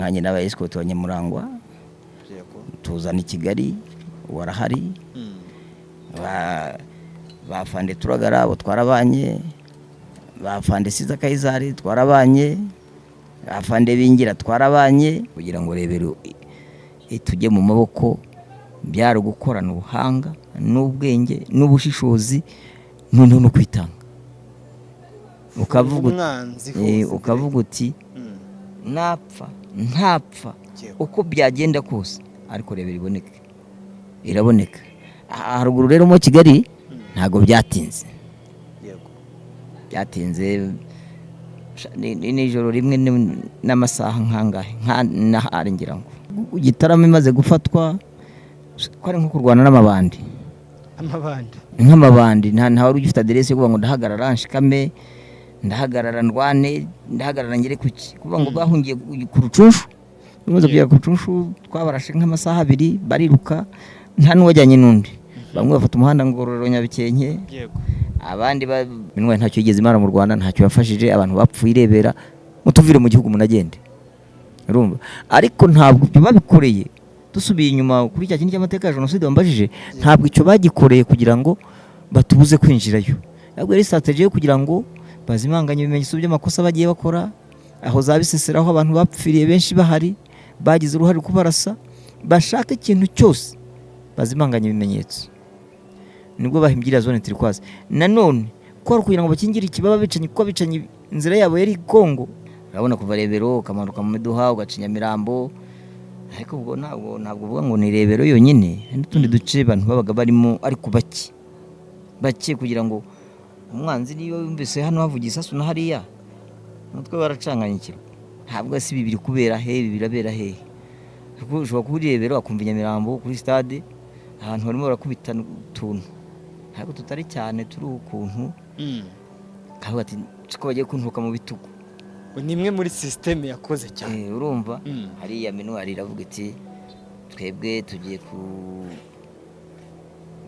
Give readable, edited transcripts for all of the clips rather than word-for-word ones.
nkanye n'aba escort wa Nyamurangwa tuzana i Kigali warahari bafande Turagara abo twarabanye bafande Siza Kayizari twarabanye bafande Bingira twarabanye kugira ngo rebero tujye mu maboko byaro gukorana ubuhanga n'ubwenge n'ubushishozi no kwitanga ukavuga uti napfa ntapfa uko byagenda kose ariko rebero iraboneka haruguru rero mu Kigali ntago byatinze nijoro rimwe n'amasaha nkangahe naharengira ngo Gitarama imaze gufatwa kwari nko kurwana n'amabandi nk'amabandi nta wari ugifite adresse yo kuvuga ngo ndahagarara nshikame ndahagarara ndwane ndahagarara ngere kuki kuvuga ngo bahungiye ku Rucunshu bimaze kujya ku Rucunshu twabarashe nk'amasaha 2 bariruka nta n'uwajyanye n'undi bamwe bafata umuhanda Ngororero Nyabikenke abandi minwa ntacyo yigeze imara mu Rwanda ntacyo yafashije abantu bapfuye irebera mutuvire mu gihugu munagende urumva ariko ntabwo byo babikoreye dusubiye inyuma kuri cya kintu cy'amateka ya jenoside bambajije ntabwo icyo bagikoreye kugira ngo batubuze kwinjirayo ahubwo ari strategy yo kugira ngo bazimanganye ibimenyetso by'amakosa bagiye bakora aho zabiseseraho abantu bapfiriye benshi bahari bagize uruhare kubarasa bashaka ikintu cyose bazimanganye ibimenyetso nibwo bahimgira zone turikwaze nanone ko kugira ngo bakingire ikibaba bicanye kuko bicanye inzira yabo yari Kongo urabona kuva rebero kamanuka mu Miduha ugacinya Mirambo ariko ubwo ntabwo uvuga ngo ni rebero yonyine n'utundi duce abantu babaga barimo ariko bake kugira ngo umwanzi niyo yumvise hano havugiye isasu na hariya natwe baracanganyikira ntabwo si bibiri kubera he birabera he ushobora kuri rebero akumva Nyamirambo kuri stade ahantu barimo barakubita tuntu ntabwo tutari cyane turi ukuntu kavuga ati ko bagiye kuntuka mu bitugu nimwe muri system yakoze cyane urumva hariya minuari iravuga iti twebwe tugiye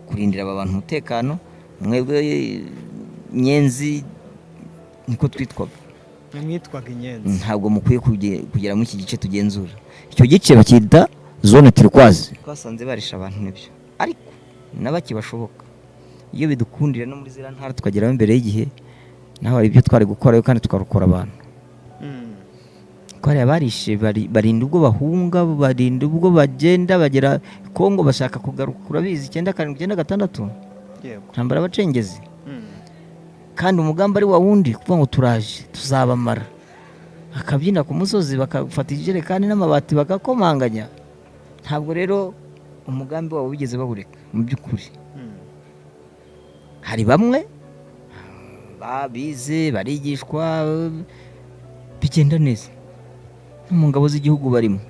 kurindira abantu umutekano mwebwe Nyenzi niko twitwaga mwitwaga Inyenzi ntabwo mukwiye kugera muri iki gice tugenzura icyo gice bakita zone turikwaze twasanze barisha abantu nibyo ariko nabaki bashoboka iyo bidukundira no muri zira ntara tukageraho imbere y'igihe naho ari byo twari gukora kandi tukarukora abantu kwari abarishe barinda ubwo bahunga barinda ubwo bagenda bagera Kongo bashaka kugarukura bizi 976 ntambara abacengezi kandi umugamba ari wa wundi kuvuga ngo turaje tuzabamara akabyina ku musozi bakafata ijerekani n'amabati bakakomanganya ntabwo rero umugambi wabo bigeze bahureka mu byukuri hari bamwe babize barigishwa bigenda neza mu ngabo z'igihugu barimo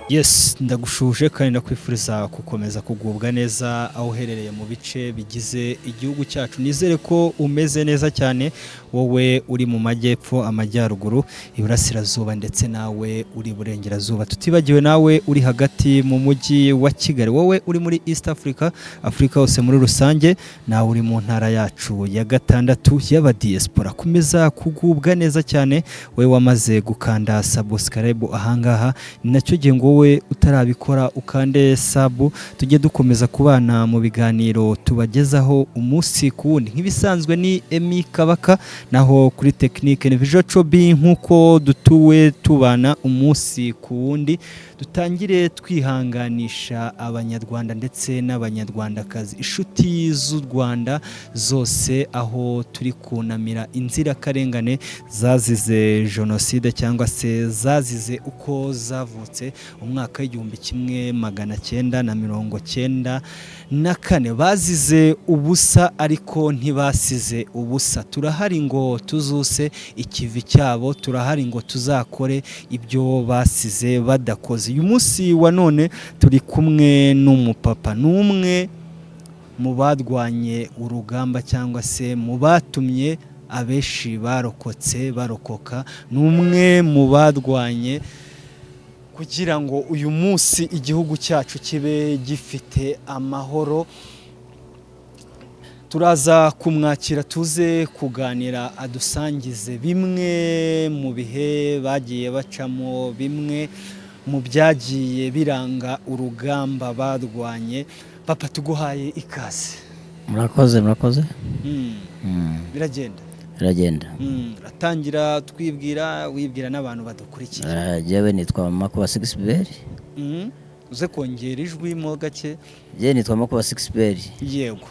Yes, ndagushuje kandi ndakwifuriza gukomeza kugubwa neza aho uherereye mu bice bigize igihugu cyacu. Nizere ko umeze neza cyane wowe uri mu majyepfo, amajyaruguru, iburasirazuba ndetse nawe uri burengerazuba. Tutibagiwe nawe uri hagati mu mujyi wa Kigali, wowe uri muri East Africa, Afrika hose muri rusange, nawe uri mu ntara yacu ya 6 y'aba diaspora. Kumeza kugubwa neza cyane wowe wamaze gukanda subscribe ahangaha, nacyo gihe ngo we utarabikora ukande sabu tujye dukomeza kubana mu biganiro tubagezaho umunsi ku wundi. Nk'ibisanzwe ni Emi Kabaka, naho kuri technique ni Visual Chobi, nkuko dutuwe tubana umunsi ku wundi. Dutangire twihanganisha abanyarwanda ndetse n'abanyarwandakazi, inshuti z'u Rwanda zose, aho turi kunamira inzirakarengane zazize jenoside cyangwa se zazize uko zavutse umwaka w'1994 bazize ubusa ariko ntibasize ubusa. Turahari ngo tuzuse ikivi cyabo, turahari ngo tuzakore ibyo basize badakoze. Uyu munsi wa none turi kumwe n'umupapa, n'umwe mu badwanye urugamba cyangwa se mu batumye abeshi barokotse barokoka, n'umwe mu badwanye kugira ngo uyu munsi igihugu cyacu kibe gifite amahoro. turaza kumwakira tuze kuganira adusangize bimwe mu bihe bagiye bacamo, bimwe mu byagiye biranga urugamba barwanye. Papa, tuguhaye ikaze. Murakoze. Biragenda. Atangira wibwira n'abantu badukurikiye. Jewe nitwa Makuba Sixbert. Uze kongera ijwi mo gake. Jewe nitwa Makuba Sixbert. Yego.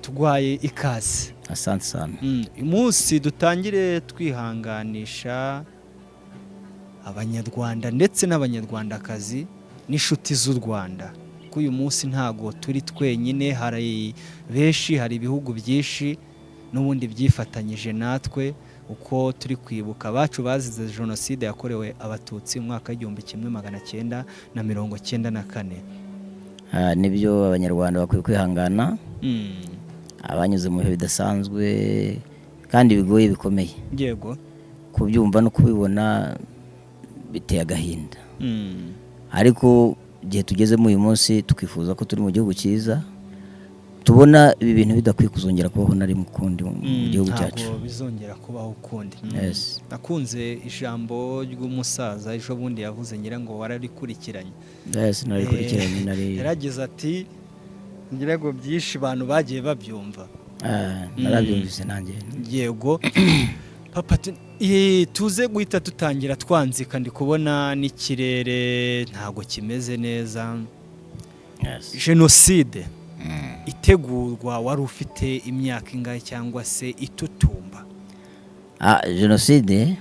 Tuguhaye ikaze. Asante sana. Umunsi dutangire twihanganisha Abanyarwanda ndetse n'Abanyarwandakazi n'inshuti z'u Rwanda. Uyu munsi ntago turi twenyine, hari benshi, hari ibihugu byinshi n'ubundi byifatanyije natwe uko turi kwibuka abacu bazize jenoside yakorewe abatutsi mu mwaka w'1994. Nibyo Abanyarwanda bakwiye kwihangana, abanyuze mu bihe bidasanzwe kandi bigoye bikomeye. Yego. Kubyumva no kubibona biteye agahinda. Ariko igihe tugezemo uyu munsi tukifuza ko turi mu gihugu cyiza, tubona ibi bintu bidakwiye kuzongera kubaho nari mukundi mu gihugu cyacu. Ntabwo bizongera kubaho ukundi. Yes. Nakunze ijambo ry'umusaza ejo bundi yavuze ngira ngo wararikurikiranye. Yes, nari yarageze ati ngira ngo byinshi abantu bagiye babyumva. Narabyumvise nanjye. Yego. Papa, tuze guhita tutangira twanzika, ndi kubona n'ikirere ntago kimeze neza. Yes. Jenoside itegurwa wari ufite imyaka ingahe cyangwa se itutumba? Jenoside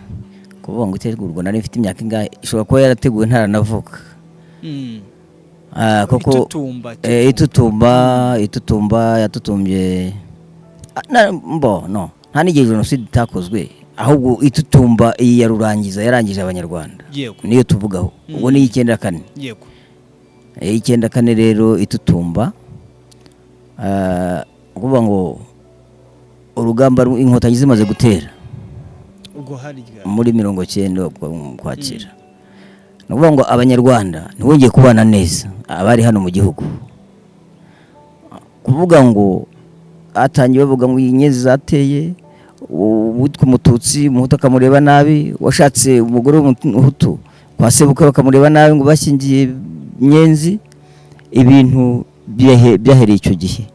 kuvuga ngo itegurwa nari mfite imyaka ingahe, ishobora kuba yarateguwe ntaranavuka. Koko itutumba yatutumbye no nta n'igihe jenoside itakozwe, ahubwo itutumba iyi yarangije Abanyarwanda. Yego. Niyo tuvugaho. Ubwo ni 94. Yego. 94 rero itutumba kuvuga ngo urugamba inkotanyi zimaze gutera ubwo hari muri 90 kwakira. Nuvuga ngo Abanyarwanda ntibongeye kubana neza abari hano mu gihugu. Kuvuga ngo atangiye bavuga ngo inyezi zateye, ubutwe umututsi umuhutu akamureba nabi, washatse umugore w'umuhutu kwa sebuka bakamureba nabi ngo bashingiye Nyenzi. Ibintu byahereye icyo gihe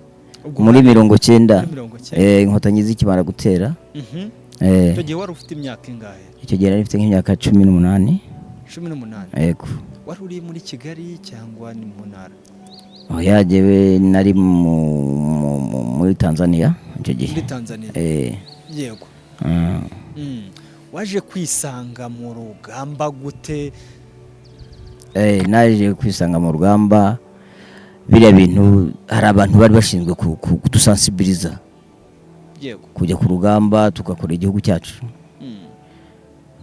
muri 90 inkotanyi zikimara gutera. Icyo gihe wari ufite imyaka ingahe? Icyo gihe nari mfite nk'imyaka 18. 18? Yego. Wari uri muri Kigali cyangwa ni mu ntara? Yajewe nari muri Tanzania icyo gihe. Muri Tanzania? Yego. Waje kwisanga mu rugamba gute? Naje kwisanga mu rugamba. Biriya bintu hari abantu bari bashinzwe kudusensibiliza. Yego. Kujya ku rugamba tugakora igihugu cyacu.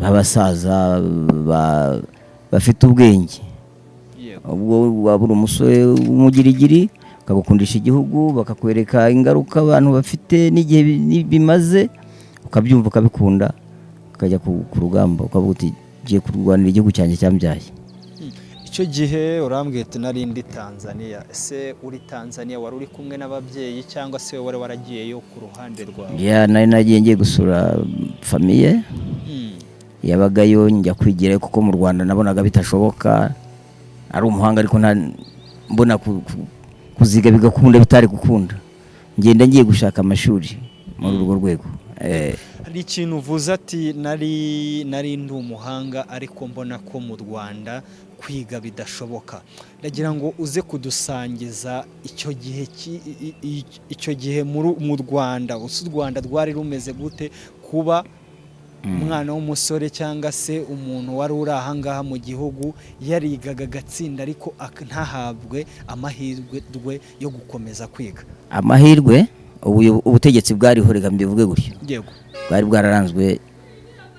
Babasaza bafite ubwenge. Yego. Ubwo wabura umusore w'umugirigiri ukagukundisha igihugu, bakakwereka ingaruka abantu bafite n'igihe bimaze, ukabyumva ukabikunda, ukajya ku rugamba ukavuga uti giye kurwanira igihugu cyanjye cyambyaye. Icyo gihe urambwiye nari ndi Tanzania. Ese uri Tanzania wari uri kumwe n'ababyeyi cyangwa se wari waragiyeyo ku ruhande rwawe? Nari nagiye ngiye gusura famiye yabagayo, njya kwigira kuko mu Rwanda nabonaga bitashoboka. Ari umuhanga ariko mbona kuziga bigakunda bitari gukunda. Ngenda ngiye gushaka amashuri muri urwo rwego. Hari ikintu uvuze ati nari ndi umuhanga ariko mbona ko mu Rwanda kwiga bidashoboka. Ndagira ngo uze kudusangiza icyo gihe mu Rwanda. U Rwanda rwari rumeze gute kuba umwana w'umusore cyangwa se umuntu wari uri ahangaha mu gihugu yarigaga agatsinda ariko ntahabwe amahirwe yo gukomeza kwiga? Amahirwe ubutegetsi bwariho, reka mbivuge gutyo. Yego. Bwari bwararanzwe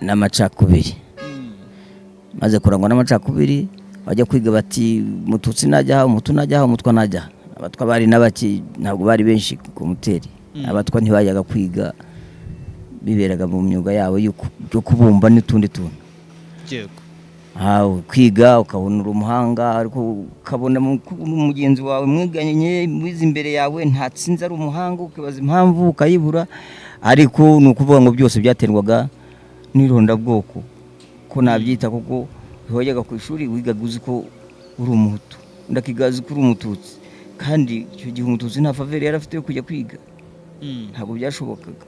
n'amacakubiri. Maze kurangwa n'amacakubiri, bajya kwiga bati mututsi najya, umutu najya, umutwa najya. Abatwa bari n'abaki ntabwo bari benshi ku muteri. Abatwa ntibajyaga kwiga, biberaga mu myuga yabo yo kubumba n'utundi tuntu. Yego. kwiga ukabona uri umuhanga ariko ukabona mugenzi wawe mwiganye mwize imbere yawe ntatsinze ari umuhanga ukibaza impamvu ukayibura ariko ni ukuvuga ngo byose byaterwaga n'irondabwoko ko nabyita kuko wajyaga ku ishuri wigaga uzi ko uri umuhutu ndakigazi ko uri umututsi kandi icyo gihe umututsi nta faveri yari afite yo kujya kwiga ntabwo byashobokaga.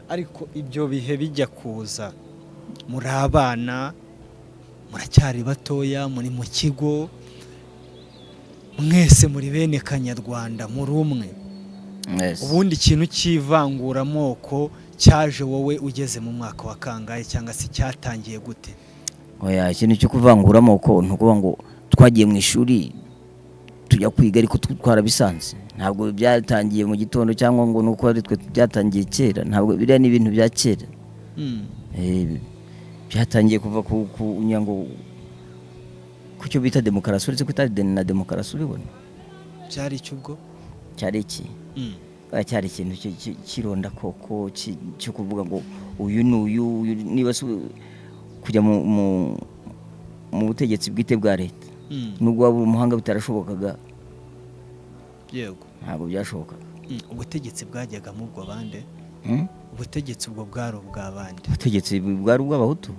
ariko ibyo bihe bijya kuza muri abana muracyari batoya muri mu kigo mwese muri bene Kanyarwanda muri umwe. Ubundi ikintu cy'ivanguramoko cyaje wowe ugeze mu mwaka wa kangahe cyangwa se cyatangiye gute? Oya, ikintu cyo kuvanguramoko ntukuvuga ngo twagiye mu ishuri tujya kwiga ariko twarabisanze, ntabwo byatangiye mu gitondo cyangwa ngo nuko ari twe byatangiye kera, ntabwo biriya ni ibintu bya kera. Byatangiye kuva ku nyango ku cyo bita demokarasi, uretse ko itari na demokarasi ubibona. Cyari cyubwo cyari iki? Cyari ikintu kironda koko cyo kuvuga ngo uyu n'uyu niba kujya mu butegetsi bwite bwa leta nubwo waba umuhanga bitarashobokaga. Yego, ntabwo byashobokaga. Ubutegetsi bwajyaga mu bwo bande? Ubutegetsi ubwo bwari ubw'abandi? Ubutegetsi bwari ubw'abahutu.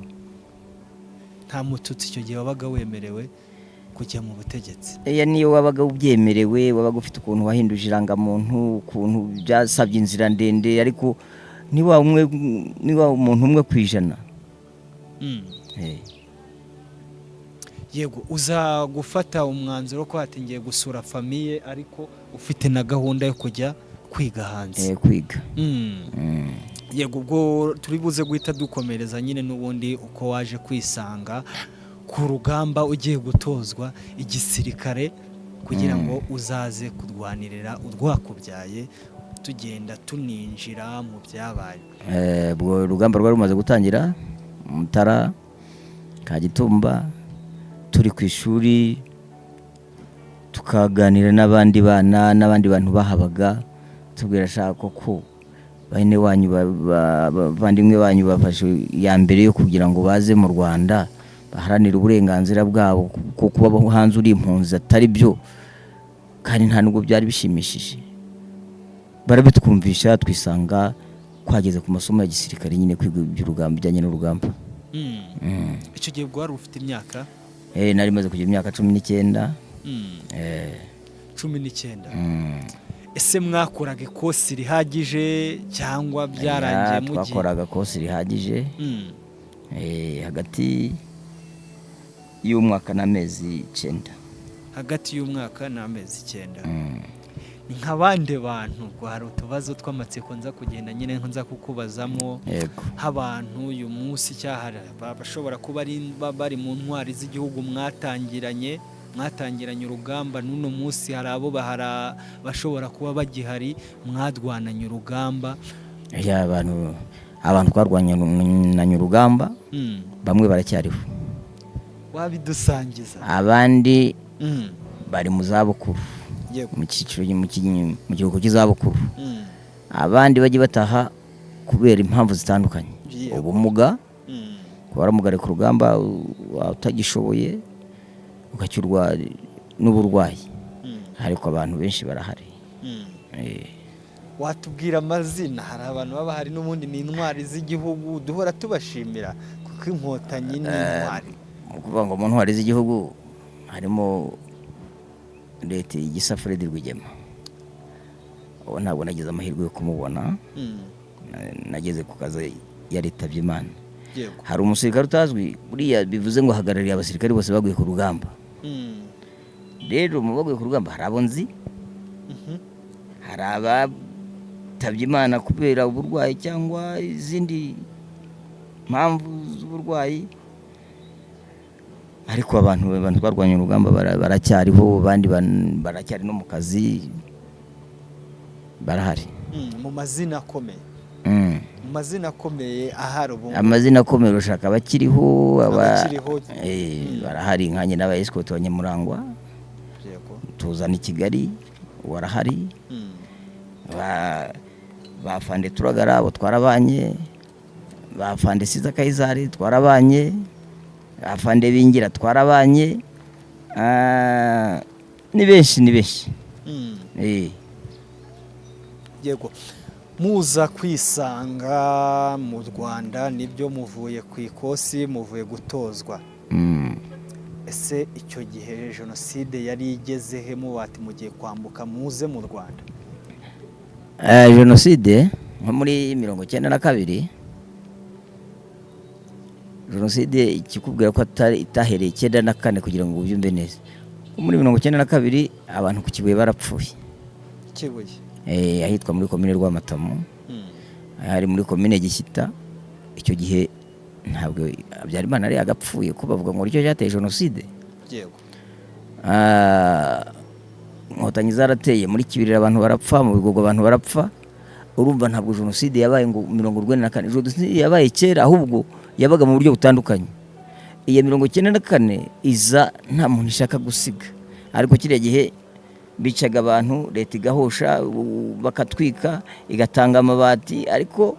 Nta mututsi icyo gihe wabaga wemerewe kujya mu butegetsi? Niyo wabaga ubyemerewe, wabaga ufite ukuntu wahinduje irangamuntu, ukuntu byasabye inzira ndende, ariko niba umuntu umwe ku ijana. Yego, uza gufata umwanzuro ko hatingiye gusura famiye ariko ufite na gahunda yo kujya kwiga hanze. Kwiga. Yego, ubwo turi buze guhita dukomereza nyine n'ubundi uko waje kwisanga ku rugamba ugiye gutozwa igisirikare kugira ngo uzaze kurwanirira urwakubyaye, tugenda tuninjira mu byabaye. Ubwo urugamba rwari rumaze gutangira Mutara Kagitumba, turi ku ishuri tukaganira n'abandi bana n'abandi bantu bahabaga, tubwira shaka ko bane wanyu bavandimwe banyu bafashe ya mbere yo kugira ngo baze mu Rwanda baharanira uburenganzira bwabo, ko kuba hanze uri impunzi atari byo kandi nta nubwo byari bishimishije. Barabitwumvisha twisanga kwageze ku masomo ya gisirikare nyine kwiga iby'urugamba bijyanye n'urugamba. Icyo gihe bwo wari ufite imyaka? Nari maze kugira imyaka 19. 19. Ese mwakoraga ikosi rihagije cyangwa byarangiye mu gihe? Twakoraga kosi rihagije hagati y'umwaka n'amezi 9. Hagati y'umwaka n'amezi 9. Ni nk'abandi bantu hari utubazo tw'amatsiko nza kugenda nyine nza kukubazamo. Nk'abantu uyu munsi cyahara bashobora kuba bari mu ntwari z'igihugu mwatangiranye urugamba, n'uno munsi hari abo bashobora kuba bagihari mwadwananye urugamba. Abantu twarwanye urugamba bamwe baracyariho. Wabidusangiza? Abandi bari mu zabukuru, mu cyiciro mu gihugu cy'izabukuru. Abandi bagiye bataha kubera impamvu zitandukanye, ubumuga, waramugare ku rugamba utagishoboye ugacyurwa n'uburwayi, ariko abantu benshi barahari. Watubwira amazina? Hari abantu baba hari n'ubundi ni intwari z'igihugu duhora tubashimira kuko inkotanyi ni intwari. Kuvuga ngo mu ntwari z'igihugu harimo Leta Igisa Fred Rwigema. Uwo ntabwo nagize amahirwe yo kumubona, nageze ku kazi yaritabye Imana. Hari umusirikare utazwi buriya bivuze ngo hagarariye abasirikare bose baguye ku rugamba. Rero mu baguye ku rugamba hari abo nzi, hari abatabye Imana kubera uburwayi cyangwa izindi mpamvu z'uburwayi, ariko abantu twarwanye urugamba baracyariho, abandi baracyari no mu kazi barahari. Mu mazina akomeye? Mu mazina akomeye ahari ubu? Amazina akomeye ushaka abakiriho barahari, nkanye n'aba escort wa Nyamurangwa tuzana i Kigali warahari. Bafande Turagara abo twarabanye, bafande Siza Kayizari twarabanye, afande bingira twarabanye, ni benshi yego. Muza kwisanga mu Rwanda nibyo muvuye ku ikosi, muvuye gutozwa. Ese icyo gihe jenoside yari igeze he mubati mugiye kwambuka muze mu Rwanda? Jenoside nko muri 1992, jenoside ikikubwira ko itahereye 94 kugira ngo ubyumve neza. Muri 1992 abantu ku Kibuye barapfuye. Kibuye ahitwa muri komine Rwamatamu, hari muri komine Gishyita. Icyo gihe ntabwo Habyarimana ari agapfuye ko bavuga ngo icyo cyateye jenoside. Yego. Inkotanyi zarateye muri Kibirira abantu barapfa, mu Bigogo abantu barapfa. Urumva ntabwo jenoside yabaye ngo 1994, jenoside yabaye kera, ahubwo yabaga mu buryo butandukanye. Iya 1994 iza nta muntu ishaka gusiga, ariko kiriya gihe bicaga abantu, leta igahosha bakatwika, igatanga amabati, ariko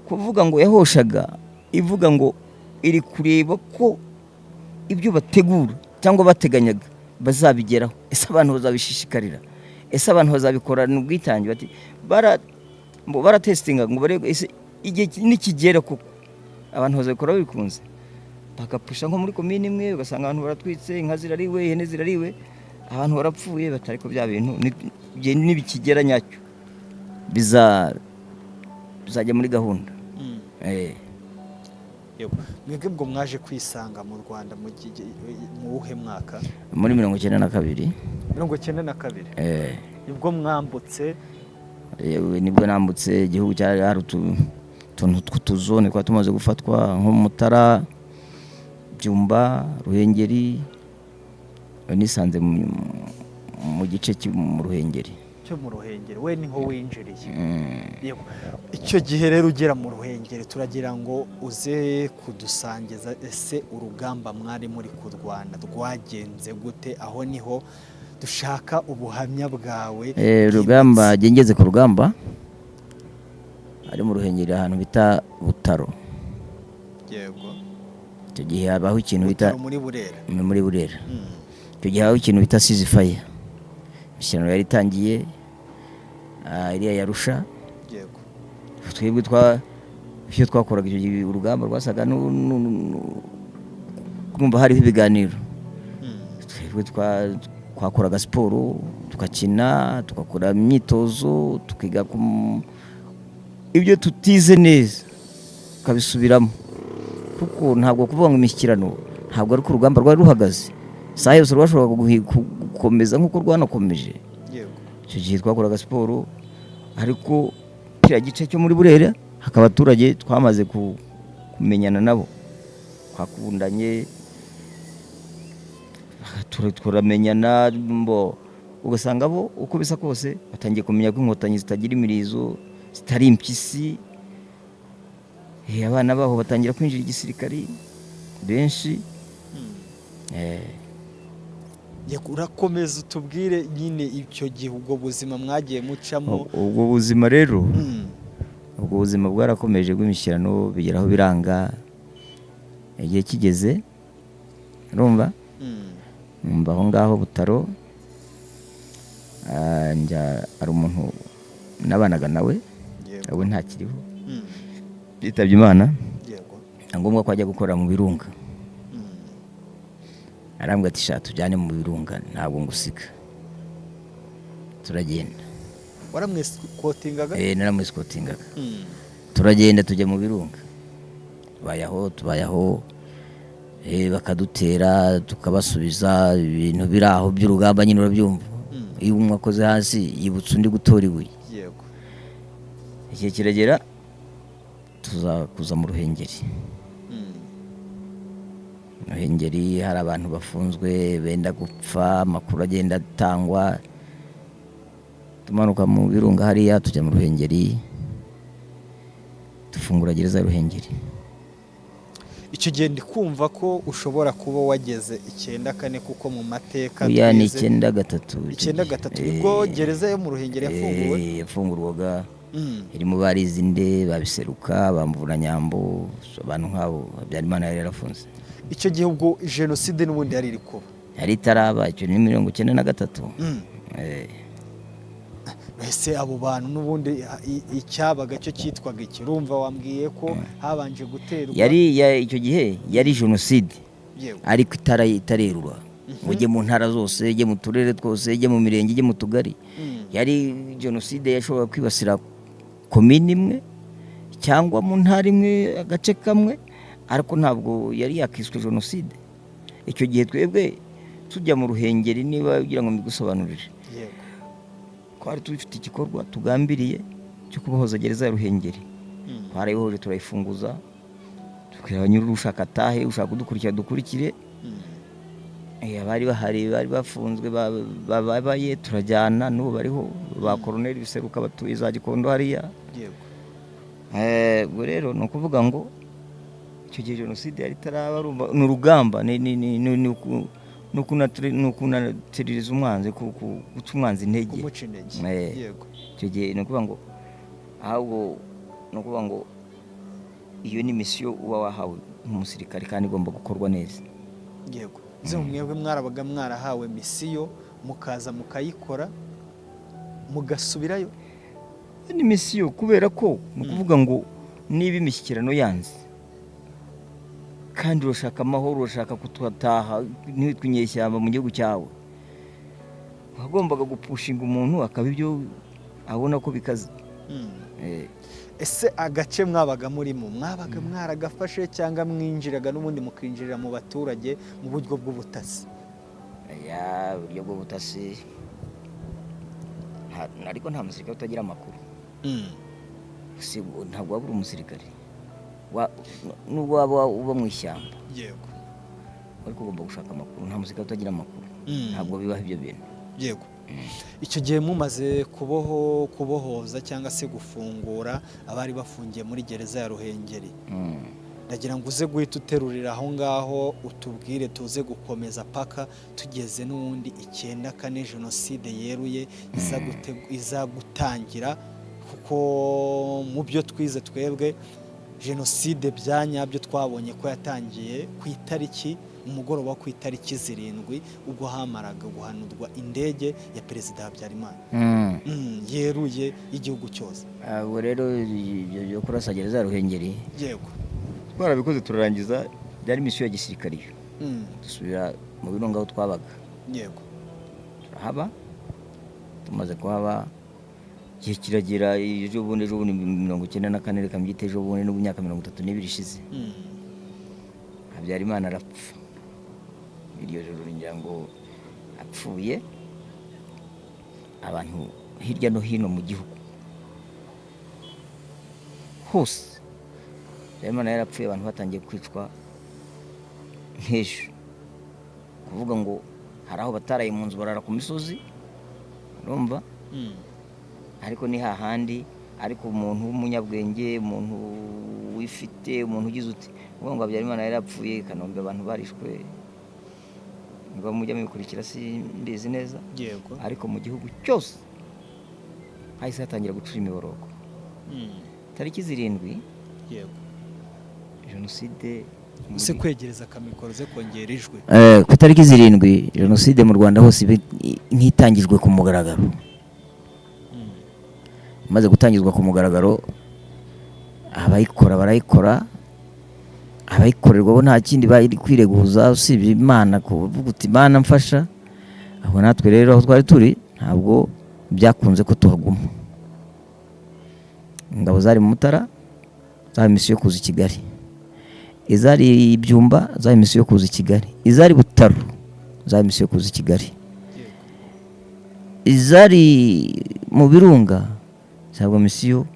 kuvuga ngo yahoshaga ivuga ngo iri kureba ko ibyo bategura cyangwa bateganyaga bazabigeraho. Ese abantu bazabishishikarira? Ese abantu bazabikorana ubwitange? Bati baratestinga ngo barebe ese igihe nikigera koko abantu bazabikora bikunze. Bakapusha nko muri komine imwe ugasanga abantu baratwitse, inka zirariwe, ihene zirariwe, abantu barapfuye, batari ko bya bintu nibikigera nyacyo bizajya muri gahunda. Yego. Mwebwe bwo mwaje kwisanga mu Rwanda mu uhe mwaka? Muri 1992. 1992. Nibwo mwambutse? Yewe nibwo nambutse. Igihugu cyari hari utuntu tw'utuzone kwa tumaze gufatwa nko Mutara, Byumba, Ruhengeri. Nisanze mu gice mu Ruhengeri. Cyo mu Ruhengeri we niho winjiriye. Yego. Icyo gihe rero ugera mu Ruhengeri turagira ngo uze kudusangiza ese urugamba mwari muri ku Rwanda rwagenze gute? Aho niho dushaka ubuhamya bwawe. Urugamba gengeze ku rugamba ari mu Ruhengeri ahantu bita Butaro. Yego. Icyo gihe habaho ikintu bita muri Burera. Muri Burera. Icyo gihe habaho ikintu bita Sizifaya. Ishyano yari itangiye iriya yarusha. Yego. Twebwe iyo twakoraga icyo gihe urugamba rwasaga kumva hariho ibiganiro. Twebwe twakoraga siporo, tukakina, tugakora imyitozo, tukiga ibyo tutize neza tukabisubiramo, kuko ntabwo kuvuga ngo imishyikirano ntabwo ari ko urugamba rwari ruhagaze. Saha yose rwashoboraga gukomeza nk'uko rwanakomeje. Yego. Icyo gihe twakoraga siporo, ariko kiriya gice cyo muri Burera hakaba abaturage twamaze kumenyana nabo, twakundanye, turamenyana, ugasanga bo uko bisa kose batangiye kumenya ko inkotanyi zitagira imirizo, zitari impyisi. Abana baho batangira kwinjira igisirikari benshi. Urakomeza utubwire nyine icyo gihe ubwo buzima mwagiye mucamo. Ubwo buzima rero, ubwo buzima bwarakomeje bw'imishyikirano bigeraho biranga. Igihe kigeze urumva aho ngaho Butaro, ari umuntu nabanaga nawe, we ntakiriho, yitabye Imana. Ngombwa ko ajya gukora mu Birunga. Arambwira ati sha tujyane mu Birunga, ntabwo ngusiga. Turagenda. Waramwesikotingaga? Naramwesikotingaga. Turagenda tujya mu Birunga. Tubayaho bakadutera tukabasubiza, ibintu biraho by'urugamba nyine urabyumva. Iyo umwe akoze hasi yibutsa undi gutora ibuye. Yego. Igihe kiragera kuza mu Ruhengeri. Ruhengeri hari abantu bafunzwe benda gupfa, amakuru agenda atangwa. Tumanuka mu Birunga hariya tujya mu Ruhengeri, dufungura gereza Ruhengeri. Icyo gihe ndi kumva ko ushobora kuba wageze 94 kuko mu mateka ni 93. 93 nibwo gereza yo mu Ruhengeri yafunguwe. Yafungurwaga iri mu Barizinde, Babiseruka, Bamvuranyambo, abantu nk'abo Habyarimana yari yarafunze. icyo gihe ubwo jenoside n'ubundi yari iri kuba yari itaraba, icyo ni 1993. ese abo bantu n'ubundi icyabaga cyo cyitwaga iki? Urumva wambwiye ko habanje guterwa icyo gihe yari jenoside, ariko itarerura ngo ujye mu ntara zose, ujye mu turere twose, ujye mu mirenge, ujye mu tugari. Yari jenoside yashobora kwibasira komini imwe cyangwa mu ntara imwe, agace kamwe, ariko ntabwo yari yakiswe jenoside. Icyo gihe twebwe tujya mu Ruhengeri, niba ugira ngo mbigusobanurire, twari tufite igikorwa tugambiriye cyo kubohoza gereza ya Ruhengeri. Twarayibohoje, turayifunguza, tukireba nyiri ushaka atahe, ushaka kudukurikira dukurikire. Abari bahari, bari bafunzwe, babaye, turajyana, n'ubu bariho, ba Colonel Biseruka batuye za Gikondo hariya. Ubwo rero ni ukuvuga ngo icyo gihe jenoside yari itaraba, ni urugamba, ni ukunatiririza umwanzi, guca umwanzi intege. Icyo gihe ni ukuvuga ngo ahubwo ni ukuvuga ngo iyo ni misiyo uba wahawe nk'umusirikare kandi igomba gukorwa neza. Yego. Mwebwe mwarabaga mwarahawe misiyo, mukaza mukayikora, mugasubirayo. Ni misiyo kubera ko ni ukuvuga ngo niba imishyikirano yanze kandi urashaka amahoro, urashaka kutataha ntitwe inyeshyamba mu gihugu cyawe, wagombaga gupushinga umuntu akaba ibyo abona ko bikaze. Ese agace mwabaga murimo, mwabaga mwaragafashe cyangwa mwinjiraga n'ubundi mukinjirira mu baturage mu buryo bw'ubutasi? Uburyo bw'ubutasi, ariko nta musirikare utagira amakuru. Ntabwo waba uri umusirikare nubwo waba uba mu ishyamba, ariko ugomba gushaka amakuru. Nta musirikare utagira amakuru, ntabwo bibaho ibyo bintu. Yego. Icyo gihe mumaze kubohoza cyangwa se gufungura abari bafungiye muri gereza ya Ruhengeri, ndagira ngo uze guhita uterurira aho ngaho, utubwire tuze gukomeza paka tugeze n'ubundi 94 jenoside yeruye iza gutangira. Kuko mu byo twize twebwe, jenoside byanyabyo twabonye ko yatangiye ku itariki, umugoroba ku itariki 7 ubwo hamaraga guhanurwa indege ya Perezida Habyarimana yeruye igihugu cyose. Ubwo rero yo kurasa gereza ya Ruhengeri, yego, twarabikoze turarangiza, byari misiyo ya gisirikare. Dusubira mu Birunga aho twabaga. Yego. Turahaba, tumaze kuhaba igihe kiragera, ejo bundi 1994 reka mbyite ejo bundi, n'ubu myaka 32 ishize, Habyarimana arapfa. Iryo joro ngira ngo apfuye, abantu hirya no hino mu gihugu hose Habyarimana yarapfuye, abantu batangiye kwicwa nk'ejo. Kuvuga ngo hari aho bataraye mu nzu barara ku misozi, urumva, ariko ni hahandi. Ariko umuntu w'umunyabwenge, umuntu wifite, umuntu ugize uti uvuga ngo Habyarimana yarapfuye, Kanombe abantu barishwe, ngo mujya mubikurikira simbizi neza. Yego. Ariko mu gihugu cyose hahise hatangira gucura imiborogo. Tariki 7, yego, jenoside use kwegereza kamikoro ze kongera ijwi. Ku tariki 7 jenoside mu Rwanda hose nkitangijwe ku mugaragaro. Maze gutangizwa ku mugaragaro, abayikora barayikora, abayikorerwa bo nta kindi bari kwireguza usibye Imana, kuvuga uti Imana mfasha. Aho natwe rero aho twari turi ntabwo byakunze ko tuhaguma. Ingabo zari mu Mutara, za misiyo yo kuza i Kigali. Izari Ibyumba, za misiyo yo kuza i Kigali. Izari Butaro, za misiyo yo kuza i Kigali. Izari mu Birunga, zabwa misiyo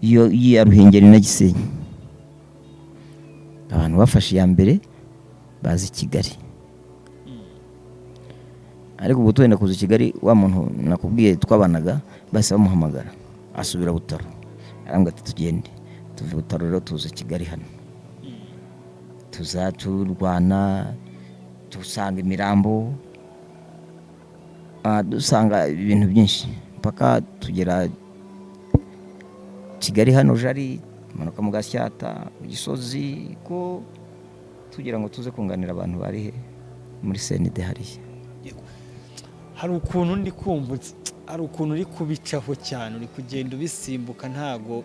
ya Ruhengeri na Gisenyi. Abantu bafashe ya mbere bazi Kigali. Ariko ubwo twenda kuza i Kigali, wa muntu nakubwiye twabanaga base bamuhamagara, asubira Butaro, arambwira ati tugende. Tuve Butaro rero tuza Kigali hano, tuzaturwana, dusanga imirambo, dusanga ibintu byinshi paka tugera Kigali hano jari manuka mu Gasyata mu Gisozi ko tugira ngo tuze kunganira abantu bari he muri CND hariya. Hari ukuntu ndi kumva hari ukuntu uri kubicaho cyane uri kugenda ubisimbuka ntago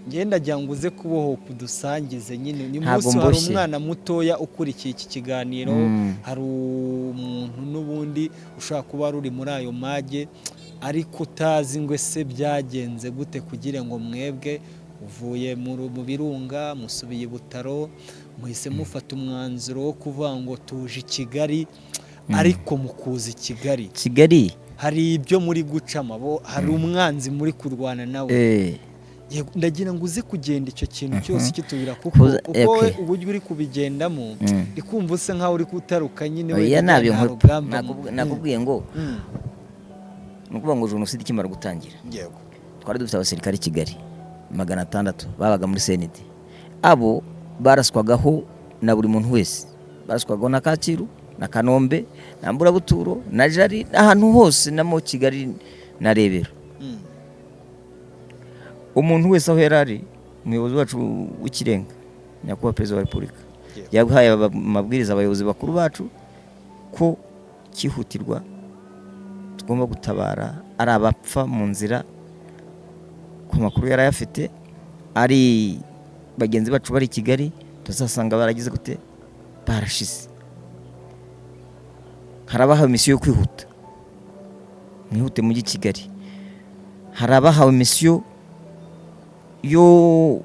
ngenda jya nguze kuboho kudusangize nyine ni munsi hari umwana mutoya ukurikiye iki kiganiro hari umuntu nubundi ushaka kuba ruri muri ayo mage ariko utazi ngo se byagenze gute kugira ngo mwebwe uvuye mu birunga musubiye Butaro muhise mufata umwanzuro wo kuvuga ngo tuje Kigali ariko mukuzi Kigali hari ibyo muri gucama bo hari umwanzi muri kurwana nawe ndagira ngo uze kugenda icyo kintu cyose kitubira kuko uburyo uri kubigendamo ikumva se nkaho uri kutaruka nyine we nakubwiye ngo nukuvuga ngo jenoside ikimara gutangira yego twari dufite abasirikari Kigali 600 babaga muri CND abo baraswagaho na buri muntu wese baraswagaho na Kacyiru na Kanombe na Mburabuturo na Jari ahantu hose namo Kigali na Rebero umuntu wese aho yarari umuyobozi wacu w'ikirenga nyakubahwa perezida wa Repubulika yaguhaye amabwiriza abayobozi bakuru bacu ko kihutirwa tugomba gutabara ari abapfa mu nzira ku makuru yarayafite ari bagenzi bacu bari Kigali tuzasanga baragize gute barashize harabahawe misiyo yo kwihuta mwihute mu Kigali harabahawe misiyo yo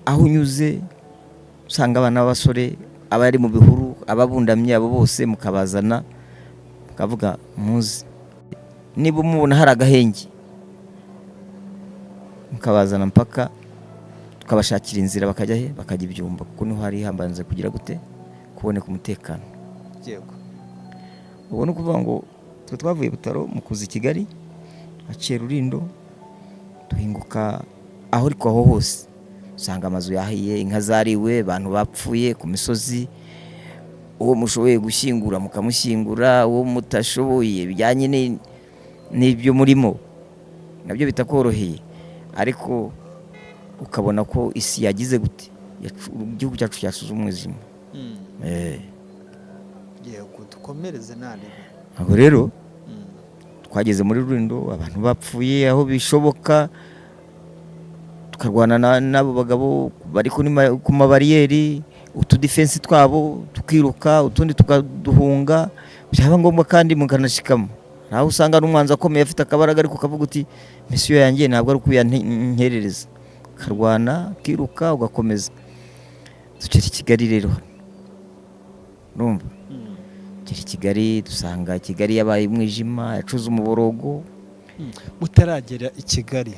aho unyuze usanga abana b'abasore abari mu bihuru ababundamye abo bose mukabazana mukavuga muzi niba umubona hari agahenge mukabazana mpaka tukabashakira inzira bakajya he bakajya ibyumba kuko niho hari hambanze kugira gute kuboneka umutekano yego ubone ukuvuga ngo twavuye Butaro mukuzi Kigali aciye Rurindo duhinguka aho ariko aho hose usanga amazu yahiye inka zariwe abantu bapfuye ku misozi uwo mushoboye gushyingura mukamushyingura uwo mutashoboye bijyanye n'ibyo murimo nabyo bitakoroheye ariko ukabona ko isi yagize gute igihugu cyacu cyasuze umwijima yego dukomereze nane aho rero twageze muri Rurindo abantu bapfuye aho bishoboka tukarwana n'abo bagabo bari ku mabariyeri utudefense twabo tukiruka utundi tukaduhunga byaba ngombwa kandi mukanashikamo naho usanga n'umwanzi akomeye afite akabaraga ariko kavuga uti misiyo yanjye ntabwo ari kuyanterereza karwana kiruka ugakomeza tukiri Kigali rero urumva tukiri Kigali dusanga Kigali yabaye umwijima yacuze umuborogo mutaragera i Kigali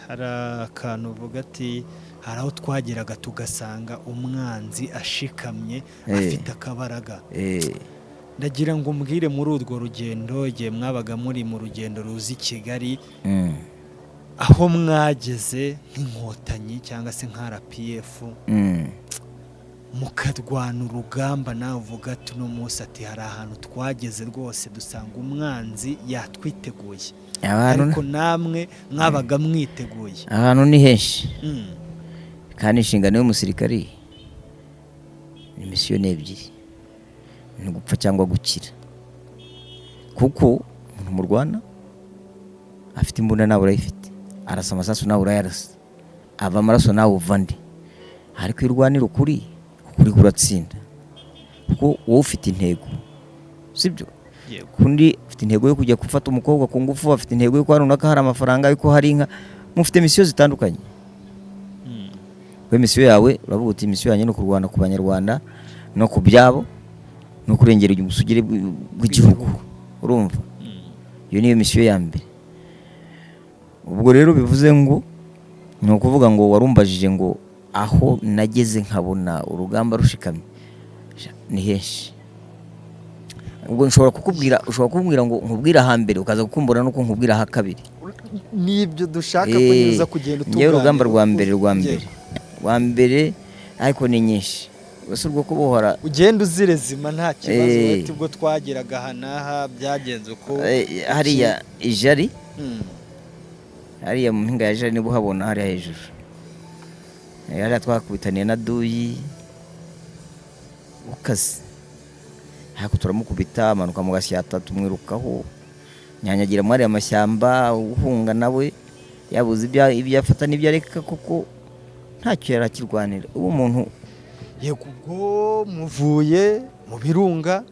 hari akantu uvuga ati hari aho twageraga tugasanga umwanzi ashikamye afite akabaraga ndagira ngo mbwire muri urwo rugendo igihe mwabaga muri mu rugendo ruzi Kigali aho mwageze nk'inkotanyi cyangwa se nka RPF mukarwana urugamba nawe uvuga ati uno munsi ati hari ahantu twageze rwose dusanga umwanzi yatwiteguye ariko namwe mwabaga mwiteguye ahantu ni henshi kandi inshingano y'umusirikari ni misiyo ebyiri ni gupfa cyangwa gukira kuko umuntu mu Rwanda afite imbunda nawe urayifite arasa amasasu nawe urayarasa ava amaraso nawe uvande ariko irwanira ukuri kuratsinda kuko wowe ufite intego sibyo kundi ufite intego yo kujya gufata umukobwa ku ngufu afite intego yo ko runaka hari amafaranga yuko hari inka mufite misiyo zitandukanye we misiyo yawe uravuga uti misiyo yanjye no kurwana ku banyarwanda no ku byabo no kurengera ubusugire bw'igihugu urumva iyo niyo misiyo ya mbere ubwo rero bivuze ngo ni ukuvuga ngo warumbajije ngo aho nageze nkabona urugamba rushikamye ni henshi ubwo ushobora kukubwira ngo nkubwira hambere ukaza gukumbura nuko nkubwira ha kabiri nibyo dushaka kunyuza kugenda utunganya urugamba rwa mbere ariko ni nyinshi gusa urwo kubohora ugenda uzirezima nta kibazo wete ubwo twageraga hanaha byagenze uko hariya ijari hariya mu mpinga ya jari nibo habona hariya hejuru hariya twakubitaniye na duyi ukaze hako turamukubita amanuka mu Gasyata tumwirukaho nyanyagira muri amashyamba uhunga nawe yabuze ibyo afata n'ibyo areka kuko ntacyo yarakirwanira ubu umuntu yego ubwo muvuye mu birunga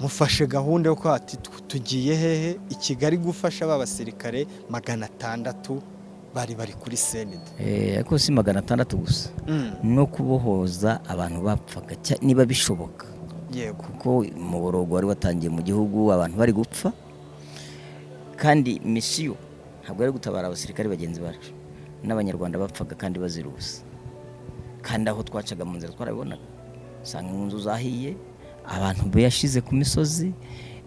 mufashe gahunda yo kwati tugiye hehe i Kigali gufasha babasirikare 600 bari kuri senide ariko si 600 gusa no kubohoza abantu bapfaga niba bishoboka yego kuko mu borogo wari watangiye mu gihugu abantu bari gupfa kandi misiyo ntabwo ari gutabara abasirikare bagenzi bacu n'abanyarwanda bapfaga kandi bazirusa kandi aho twacaga mu nzira twarabibonaga usanga inzu zahiye abantu bayashize ku misozi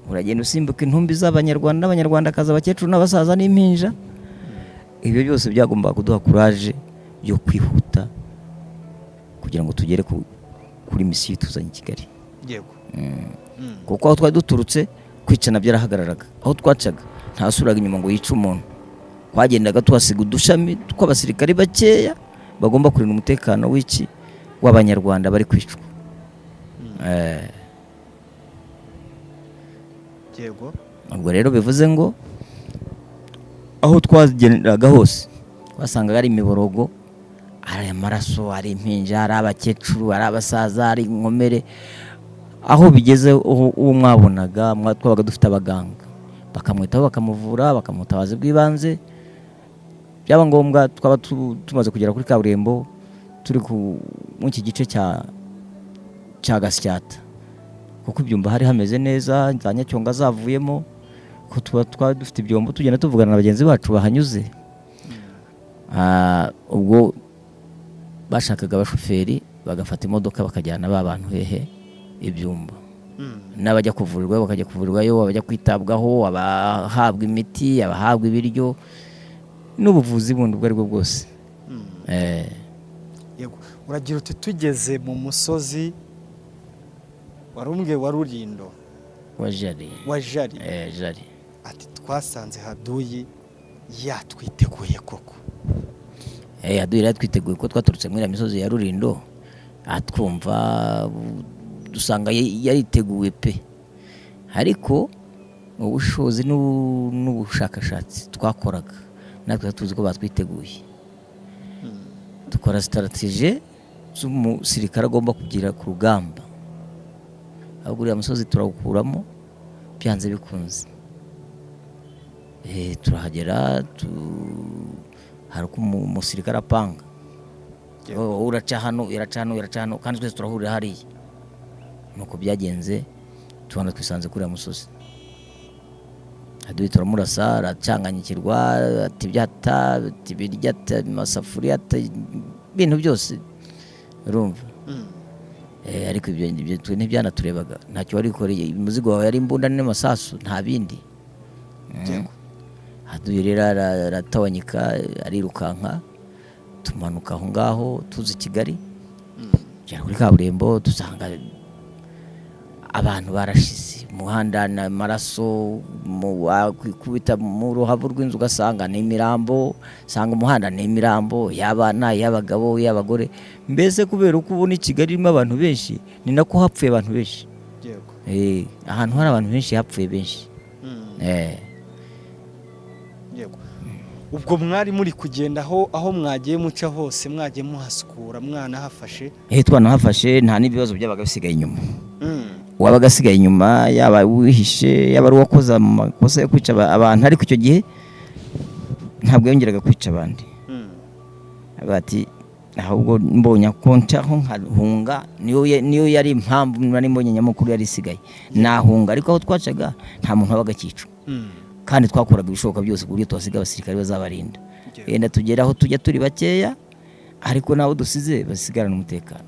uragenda usimbuka intumbi z'abanyarwanda n'abanyarwandakazi abakecuru n'abasaza n'impinja ibyo byose byagomba kuduha courage yo kwihuta kugira ngo tugere kuri misiyo tuzanye i Kigali yego kuko aho twari duturutse kwicana byarahagararaga aho twacaga ntasuraga inyuma ngo yice umuntu twagendaga tuhasiga udushami tw'abasirikare bakeya bagomba kurinda umutekano w'abanyarwanda bari kwicwa yego ubwo rero bivuze ngo aho twagenderaga hose wasangaga ari imiborogo ari amaraso ari impinja ari abakecuru ari abasaza ari inkomere aho bigeze uwo mwabonaga twabaga dufite abaganga bakamwitaho bakamuvura bakamutabaza bw'ibanze byaba ngombwa twaba tumaze kugera kuri kaburimbo turi mu iki gice cya Gasyata kuko ibyumba hari hameze neza za Nyacyonga zavuyemo ko tuba dufite ibyombo tugenda tuvugana na bagenzi bacu bahanyuze ubwo bashakaga abashoferi bagafata imodoka bakajyana ba bantu hehe ibyumba n'abajya kuvurirwa bakajya kuvurirwayo abajya kwitabwaho abahabwa imiti abahabwa ibiryo n'ubuvuzi bundi ubwo aribwo bwose yego uragira uti tugeze mu musozi warumbwe wa Rurindo wa Jari Jari ati twasanze Haduyi yatwiteguye koko Haduyi yatwiteguye ko twaturutse muri ya misozi ya Rurindo atwumva dusanga yariteguye pe ariko ubushobozi n'ubushakashatsi twakoraga natwe tuzi ko batwiteguye dukora strategie z'umusirikare agomba kugira ku rugamba ahubwo uriya musozi turawukuramo byanze bikunze turahagera hari uko umusirikare apanga uraca hano kandi twese turahurira hariya nuko byagenze tubona twisanze kuri uriya musozi Haduyi turamurasa aracanganyikirwa ati byata ati birya amasafuriya ibintu byose urumva ariko ibyo ntibyanaaturebaga ntacyo wari ukoreye umuzigo wawe yari imbunda n'amasasu nta bindi Haduyi rero aratawanyika arirukanka tumanuka aho ngaho tuzi Kigali cyane kuri kaburimbo dusanga abantu barashize umuhanda n'amaraso kubita mu ruhavu rw'inzu ugasanga n'imirambo sanga umuhanda n'imirambo y'abana y'abagabo y'abagore mbese kubera uko ubona i Kigali irimo abantu benshi ni nako hapfuye abantu benshi yego ahantu hari abantu benshi hapfuye benshi yego ubwo mwari muri kugenda aho mwagiye muca hose mwagiye muhasukura mwana hafashe twanahafashe nta n'ibibazo byabaga bisigaye inyuma wabaga asigaye inyuma yaba wihishe yaba ari uwakoze amakosa yo kwica abantu ariko icyo gihe ntabwo yongeraga kwica abandi bati ahubwo mbonye kontaho nkahunga niyo yari impamvu nari mbonye nyamukuru yari isigaye nahunga ariko aho twacaga nta muntu wabaga kicwa kandi twakoraga ibishoboka byose ku buryo twasiga abasirikare bazabarinda yenda tugera aho tujya turi bakeya ariko nabo dusize basigarana umutekano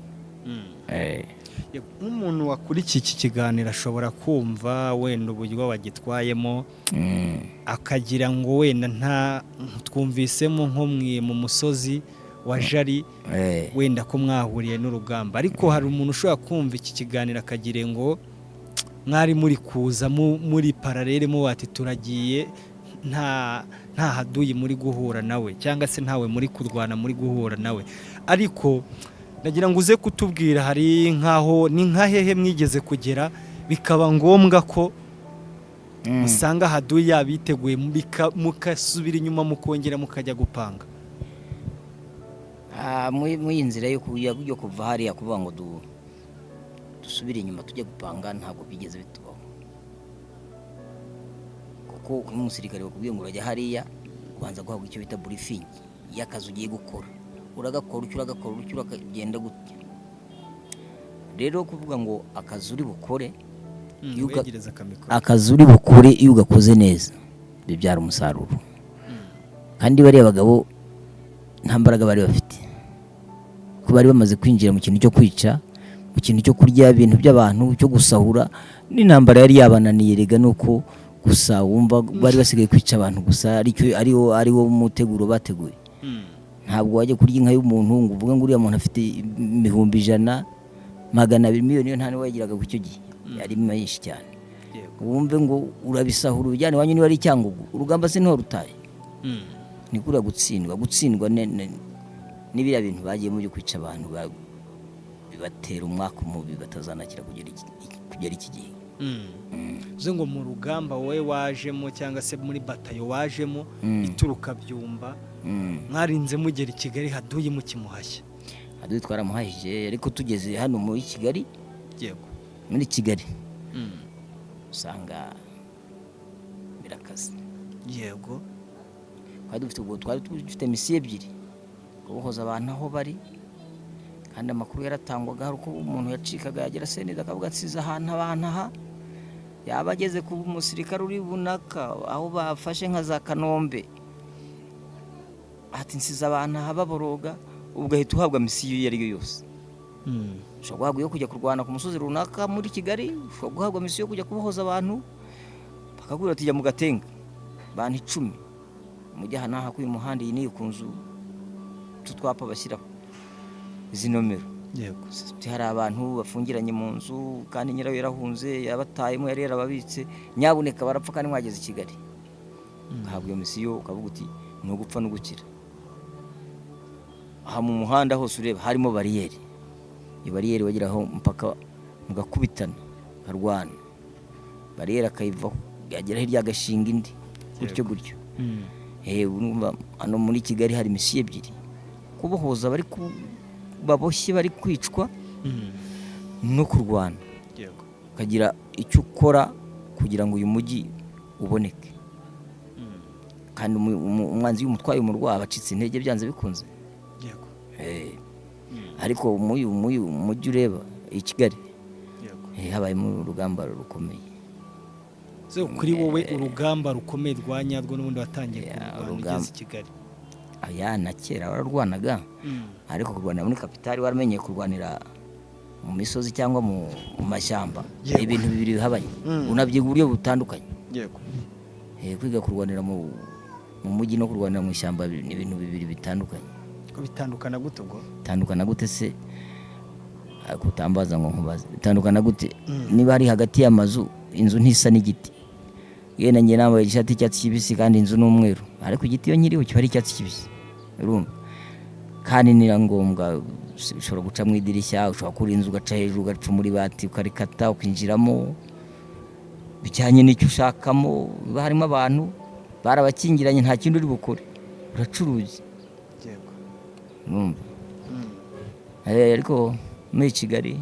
nk'umuntu wakurikiye iki kiganiro ashobora kumva wenda uburyo wagitwayemo akagira ngo wenda twumvisemo nko mu musozi wa Jari wenda ko mwahuriye n'urugamba, ariko hari umuntu ushobora kumva iki kiganiro akagire ngo mwari muri kuza muri paralele mu bati turagiye nta haduyi muri guhura nawe cyangwa se ntawe muri kurwana muri guhura nawe, ariko nagira ngo uze kutubwira hari nkaho ni nkahehe mwigeze kugera bikaba ngombwa ko usanga haduyi yabiteguye mukasubira inyuma mukongera mukajya gupanga. Mu inzira yo kuva hariya kuvuga ngo dusubire inyuma tujye gupanga ntabwo bigeze bitubaho, kuko umusirikare bakubwiye ngo urajya hariya ubanza guhabwa icyo bita briefing y'akazi ugiye gukora, uragakora uragenda gutya. Rero kuvuga ngo akazi uri bukore iyo ugakoze neza bibyara umusaruro, kandi bariya bagabo nta mbaraga bari bafite, ko bari bamaze kwinjira mu kintu cyo kwica, mu kintu cyo kurya ibintu by'abantu, cyo gusahura. N'intambara yari yabananiye rega nuko gusa wumva bari basigaye kwica abantu gusa, ariwo muteguro bateguye. Ntabwo wajya kurya inka y'umuntu ngo uvuge ngo uriya muntu afite 100,000 200 miliyoni, nta niwe yagiraga ku cyo gihe, yari menshi cyane. Wumve ngo urabisahura ubijyane wanyu niba ari Cyangugu, urugamba se nto rutaye. Nikura gutsindwa n'ibiriya bintu bagiye mu byo kwica abantu bibatera umwaka mubi batazanakira kugera iki gihe. Uze ngo mu rugamba wowe wajemo cyangwa se muri batayo wajemo ituruka Byumba, mwarinze mugera i Kigali haduyi mukimuhashya. Haduyi twaramuhahije, ariko tugeze hano muri Kigali, yego muri Kigali usanga birakaze. Yego twari dufite misiyo ebyiri, kubohoza abantu aho bari, kandi amakuru yaratangwaga hari uko umuntu yacikaga yagera senida akavuga atsiza ahantu abantu aha, yaba ageze ku musirikare uri bunaka aho bafashe nka za Kanombe, ati nsiza abantu aha baboroga, ubwo ahita uhabwa misiyo iyo ari yo yose. Ushobora guhabwa iyo kujya kurwana ku musozi runaka muri Kigali, ushobora guhabwa misiyo yo kujya kubohoza abantu, bakagura ati jya mu Gatenga abantu 10 mujya hanaha kuri muhanda iyi ni ku nzu tutwapa bashyiraho izi nomero. Yego hari abantu bafungiranye mu nzu kandi nyirayo yarahunze yabatayemo yari yarababitse, nyabuneka barapfa kandi mwageze i Kigali. Uhabwa iyo misiyo ukavuga uti no gupfa no gukira. Aha mu muhanda hose ureba harimo bariyeri, iyo bariyeri wagiraho mpaka mugakubitana harwana, bariyeri akayivaho yagera hirya agashinga indi gutyo. Hano muri Kigali hari misiyo ebyiri, kubohoza bari baboshye bari kwicwa no kurwana. Ukagira icyo ukora kugira ngo uyu mujyi uboneke, kandi umwanzi y'umutwaye umurwa abacitse intege byanze bikunze. Ariko umuyu mujyi ureba i Kigali habaye mu rugamba rukomeye. Kuri wowe urugamba rukomeye rwanyarwo n'ubundi watangiye kurwana ugeze i Kigali? Na kera wararwanaga, ariko kurwanira muri kapitali waramenye kurwanira mu misozi cyangwa mu mashyamba, ibintu bibiri bihabanye, unabyiga uburyo butandukanye. Kwiga kurwanira mu mujyi no kurwanira mu ishyamba ni ibintu bibiri bitandukanye. Bitandukana gute ubwo? Bitandukana gute se? Kutambaza ngo nkubaze bitandukana gute? Niba hari hagati y'amazu, inzu ntisa n'igiti, yena nge nambaye ishati y'icyatsi kibisi kandi inzu n'umweru, ariko igiti yo nyiriho cyo hari icyatsi kibisi, urumva? Kandi ni ngombwa ushobora guca mu idirishya, ushobora kuri inzu ugaca hejuru ugaca muri bati ukarikata ukinjiramo, bijyanye n'icyo ushakamo. Harimo abantu barabakingiranye, nta kindi uri bukore, uracuruza. Urumva? Ariko muri Kigali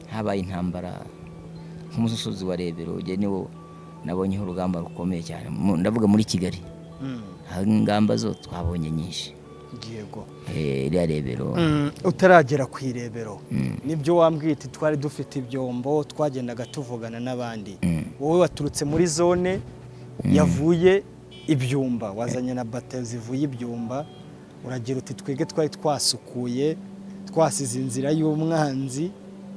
habaye intambara nk'umusozi wa Rebero, ujye niwo nabonyeho urugamba rukomeye cyane. Ndavuga muri Kigali ingamba zo twabonye nyinshi. Yego iriya Rebero. Utaragera ku Irebero nibyo wambwiye ati twari dufite ibyombo twagendaga tuvugana n'abandi, wowe waturutse muri zone yavuye Ibyumba, wazanye na batayo zivuye Ibyumba, uragira uti twege twari twasukuye twasize inzira y'umwanzi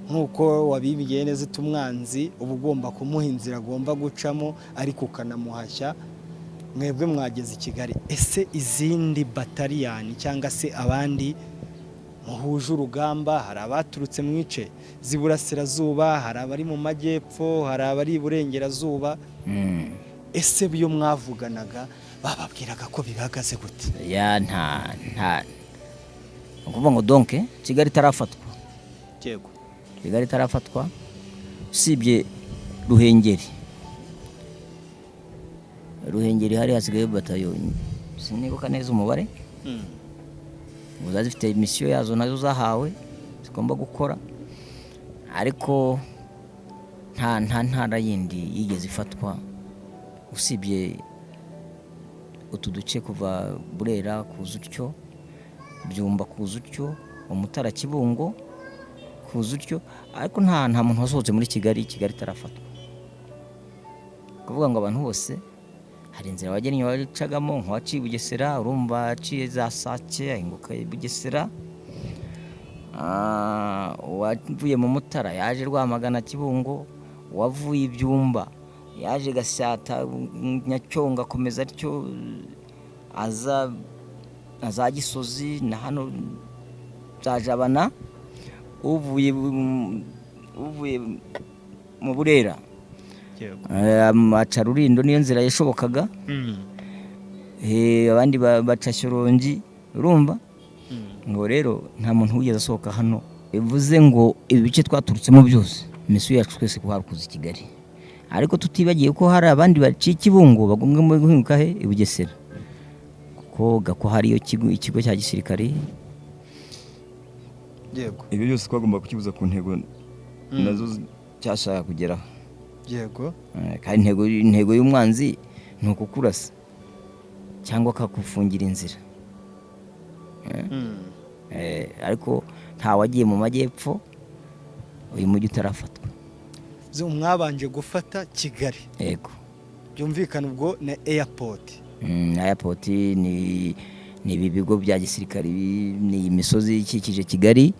nkuko wabibiye neza, umwanzi uba ugomba kumuha inzira agomba gucamo ariko ukanamuhashya mwebwe mwageze i Kigali, ese izindi bataliyani cyangwa se abandi muhuje urugamba, hari abaturutse mu ice z'iburasirazuba, hari abari mu majyepfo, hari abari iburengerazuba, ese biyo mwavuganaga bababwiraga ko bihagaze gute? ya nta ukuvuga ngo donke Kigali itarafatwa, Yego. Kigali itarafatwa usibye Ruhengeri hari hasigaye batayo sinibuka neza umubare, uza zifite misiyo yazo nazo zahawe zigomba gukora, ariko nta ntara yindi yigeze ifatwa usibye utu duce kuva Burera kuza utyo, Byumba kuza utyo, Umutara, Kibungo kuza utyo, ariko nta muntu wasohotse muri Kigali itarafatwa. Kuvuga ngo abantu bose hari inzira abageni bacagamo, nk'uwaciye Bugesera, urumva aciye za Sake ahinguka Bugesera, uwavuye mu Mutara yaje Rwamagana, Kibungo, uwavuye Ibyumba yaje Gasyata, Nyacyonga, akomeza atyo aza Gisozi na hano za Jabana, uvuye mu Burera aca Rulindo, niyo nzira yashobokaga, abandi baca Shyorongi, urumva ngo rero nta muntu wigeze asohoka hano, bivuze ngo ibi bice twaturutsemo byose misiyo yacu twese kuharukuza i Kigali, ariko tutibagiye ko hari abandi baciye Kibungo bagomwe mu guhinguka he i Bugesera, ko hariyo ikigo cya gisirikare. Yego. Ibyo byose twagomba kukibuza ku ntego nazo cyashaka kugeraho. Yego. Kandi intego y'umwanzi ni ukukurasa cyangwa akakufungira inzira. Ariko nta wagiye mu majyepfo uyu mujyi utarafatwa. Mwabanje gufata Kigali. Yego. Byumvikana ubwo na airport. Airport ni ibi bigo bya gisirikare, ni imisozi ikikije Kigali.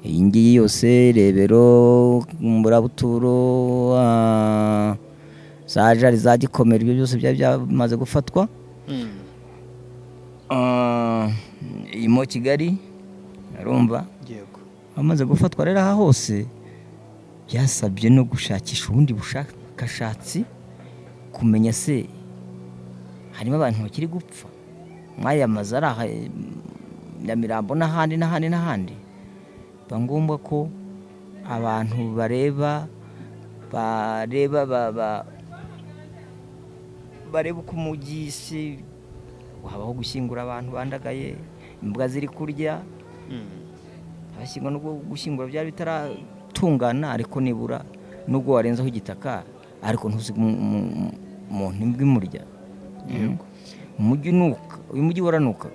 Iyi ngiyi yose Rebero, Mburabuturo, za Jari, za Gikomero, ibyo byose byamaze gufatwa. Imo Kigali arumva. Yego. Amaze gufatwa rero aha hose byasabye no gushakisha ubundi bushakashatsi, kumenya se harimo abantu bakiri gupfa mwayamaze ari aha Nyamirambo n'ahandi, ngombwa ko abantu bareba uko umujyi se habaho gushyingura abantu bandagaye, imbwa ziri kurya, abashyingura n'ubwo gushyingura byari bitaratungana, ariko nibura nubwo warenzaho igitaka ariko ntuzi umuntu imbwa imurya. Umujyi nuka, uyu mujyi waranukaga,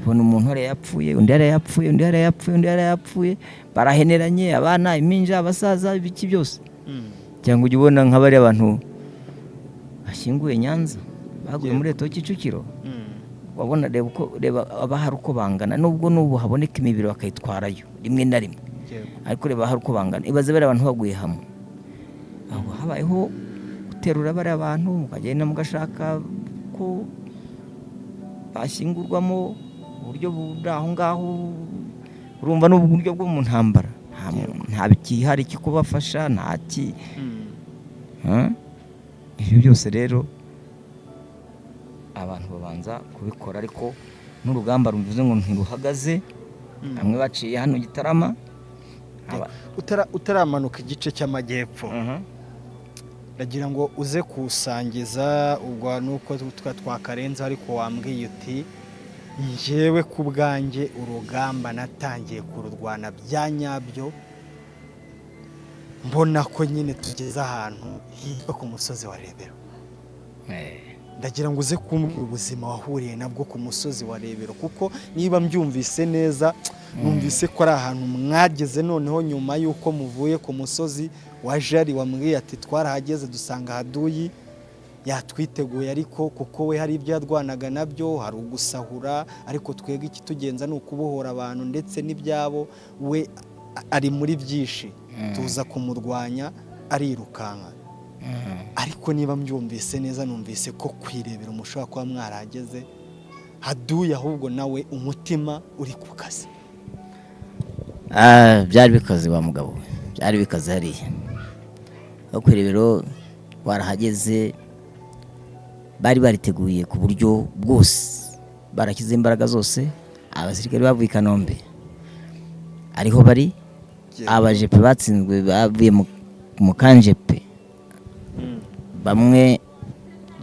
ubona umuntu hariya yapfuye, undi hariya yapfuye, baraheneranye, abana, impinja, abasaza, ibiki byose. Cyangwa ujya ubona nk'abari abantu bashyinguye Nyanza baguye muri Leta Kicukiro, wabona reba abahari uko bangana, nubwo n'ubu haboneka imibiri bakayitwarayo rimwe na rimwe, ariko reba ahari uko bangana. Ibaze bari abantu baguye hamwe, aho habayeho guterura bari abantu, mukagenda mugashaka ko bashyingurwamo uburyo buri aho ngaho, urumva n'uburyo bwo mu ntambara, nta bikihari kikubafasha, ntaki. Ibyo byose rero abantu babanza kubikora, ariko n'urugamba ruvuze ngo ntiruhagaze. Bamwe baciye hano Gitarama, utaramanuka igice cy'amajyepfo, ndagira ngo uze kusangiza ubwo nuko twakarenza, ariko wambwiye uti njyewe ku bwanjye urugamba natangiye kururwana bya nyabyo, mbona ko nyine tugeze ahantu hitwa ku musozi wa Rebero. Ndagira ngo uze kumbwira ubuzima wahuriye nabwo ku musozi wa Rebero, kuko niba mbyumvise neza numvise ko ari ahantu mwageze noneho nyuma y'uko muvuye ku musozi wa Jari, wambwiye ati twarahageze dusanga Haduyi yatwiteguye, ariko kuko we hari ibyo yadwanaga nabyo, hari ugusahura, ariko twebwe ikitugenza ni ukubohora abantu ndetse n'ibyabo, we ari muri byinshi, tuza kumurwanya arirukanka. ariko niba mbyumvise neza numvise ko kwirebera mushobora kuba mwarageze haduye ahubwo nawe umutima uri ku kazi. byari bikaze wa mugabo we, byari bikaze hariya aho kwirebero warahageze, bari bariteguye ku buryo bwose, barashyize imbaraga zose. Abasirikare bavuye i Kanombe ariho bari, abajepe batsinzwe bavuye mu kanjepe bamwe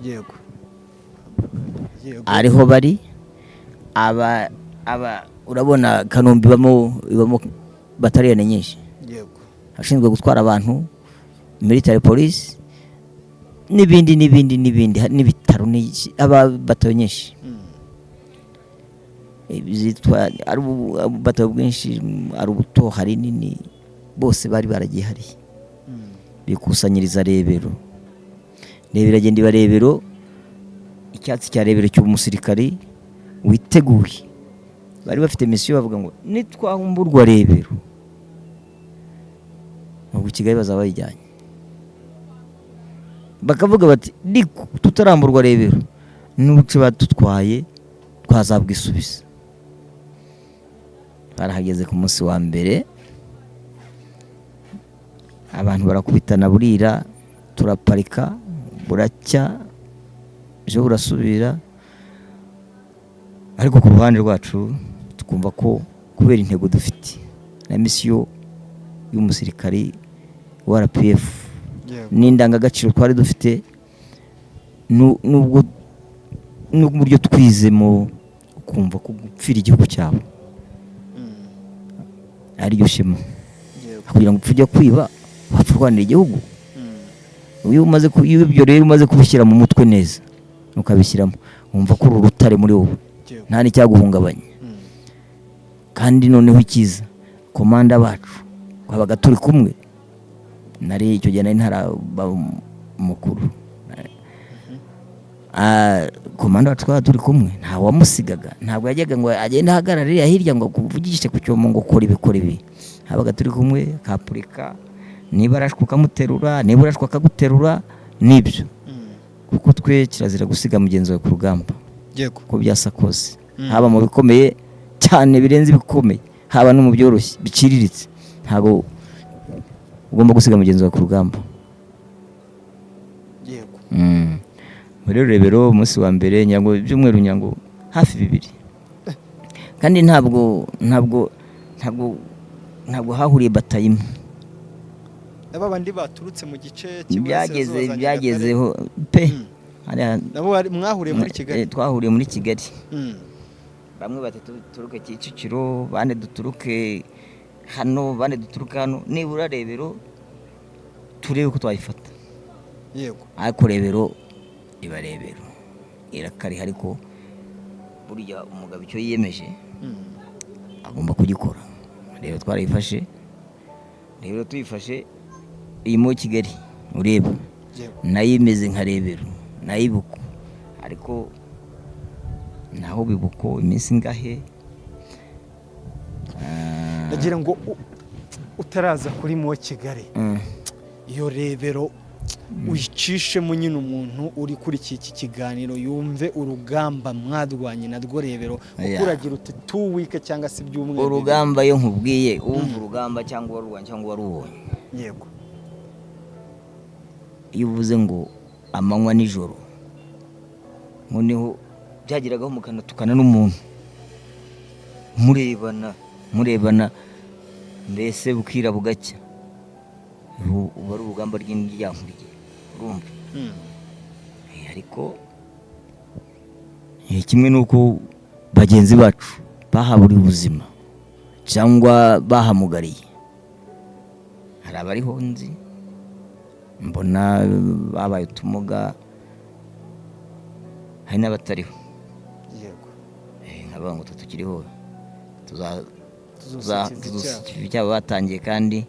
yego ariho bari. aba urabona Kanombe ibamo bataliyoni nyinshi, yego ashinzwe gutwara abantu, military police n'ibindi n'ibitaro aba batayo nyinshi bizitwa ari batayo bwinshi, ari ubuto hari nini, bose bari baragiye hari bikusanyiriza Rebero. Rebero agenda ibarebero, icyatsi cya Rebero cy'umusirikari witeguye, bari bafite misiyo bavuga ngo nitwahumburwa Rebero ubwo Kigali bazaba bayijyanye, bakavuga bati tutaramburwa Rebero n'ubuce badutwaye twazabwisubiza. Barahageze ku munsi wa mbere, abantu barakubitana, burira turaparika, buracya ejo burasubira. Ariko ku ruhande rwacu tukumva ko kubera intego dufite na misiyo y'umusirikari wa RPF n'indangagaciro twari dufite, n'uburyo twizemo kumva ko gupfira igihugu cyabo ari shema, kugira ngo upfujya kwiba wapfurwanira igihugu. Iyo ibyo rero umaze kubishyira mu mutwe neza ukabishyiramo, wumva ko uru rutare muri wowe nta n'icyaguhungabanya. Kandi noneho ikiza komanda bacu twabaga turi kumwe, nari icyo gihe nari ntaraba mukuru, komanda wacu twaba turi kumwe, nta wamusigaga, ntabwo yajyaga ngo agende ahagarare hirya ngo kuvugishe ku cyomo ngo kora ibi. Habaga turi kumwe, kapurika, niba arashwe ukamuterura, niba urashwe akaguterura, nibyo. Kuko twe kirazira gusiga mugenzi wawe ku rugamba, ko byasa kose, haba mu bikomeye cyane birenze ibikomeye, haba no mu byoroshye biciriritse, ntabwo ugomba gusiga mugenzi wawe ku rugamba. Muri Rebero umunsi wa mbere nyango byumweru nyango hafi 2, kandi ntabwo hahuriye batayimwe. Aba bandi baturutse mu gice byagezeho pe, nabo mwahuriye muri Kigali. Twahuriye muri Kigali, bamwe batatu turuke Kicukiro, bane duturuke hano, nibura Rebero turebe ko twayifata. Yego, ariko Rebero ibarebero irakari, ariko burya umugabo icyo yiyemeje agomba kugikora. Rero twarayifashe, rero tuyifashe irimo Kigali ureba nayo imeze nka Rebero, nayo Ibuko, ariko naho Bibuko iminsi ngahe. Nagira ngo utaraza kuri mo Kigali, iyo Rebero uyicishemo nyine umuntu uri kuri iki kiganiro yumve urugamba mwadwanye narwo Rebero, ukuragira uti 2 week cyangwa se byumwe. Urugamba yo nkubwiye, umva urugamba cyangwa warurwanye cyangwa warubonye. Yego, iyo uvuze ngo amanywa nijoro, noneho byagiragaho mukanatukana n'umuntu murebana mbese bukira bugacya, ubu ari urugamba rw'indyankuriye urumva. Ariko kimwe nuko bagenzi bacu bahaburiye ubuzima cyangwa bahamugariye, hari abariho nzi mbona babaye utumuga, hari n'abatariho. Yego, nkaba ngo tutukiriho tuzacyaba batangiye kandi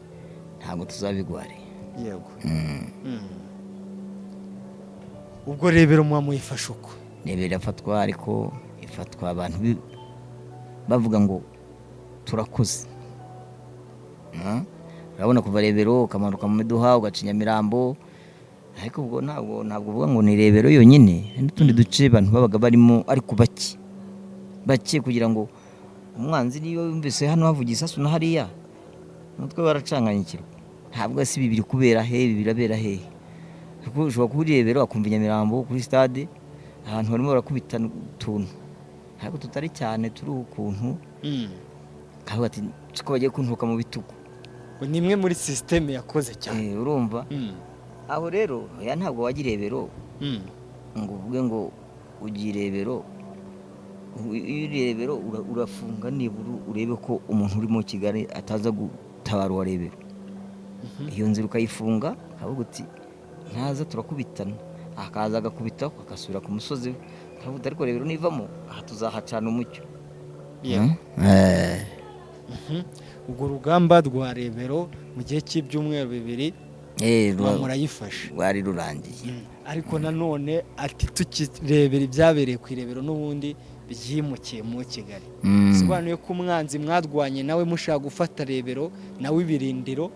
ntabwo tuzabigware. Yego, ubwo Rebero mwamuyifasha uko? Rebero irafatwa, ariko ifatwa abantu bavuga ngo turakoze. Urabona kuva Rebero ukamanuka mu Miduha ugaca Nyamirambo ariko ubwo ntabwo uvuga ngo ni Rebero yonyine, n'utundi duce abantu babaga barimo ariko bake kugira ngo umwanzi niyo yumvise hano havuga isasu na hariya umutwe baracanganyikirwa. Ntabwo si bibiri kubera he, birabera he, kuko ushobora kuba Rebero akumva Nyamirambo kuri stade ahantu barimo barakubita utuntu ariko tutari cyane turi ukuntu kavuga ati ko bagiye kuntuka mu bitugu. ni imwe muri system yakoze cyane urumva aho rero ya ntabwo wagira Rebero ngo uvuge ngo ugira Rebero. Iyo Rebero urafunga nibura urebe ko umuntu uri mu Kigali ataza gutabara wa Rebero. Iyo nzira ukayifunga avuga uti ntaza turakubitana, akaza agakubitaho agasubira ku musozi kavuga ariko Rebero nivamo aha tuzahacana umucyo. ubwo rugamba rwa Rebero mu gihe cy'ibyumweru 2 murayifashe rwari rurangiye. ariko nanone ati tukirebera ibyabereye ku Rebero n'ubundi byimukiye mu Kigali. Sobanuye ko umwanzi mwadwanye nawe mushaka gufata Rebero nawe ibirindiro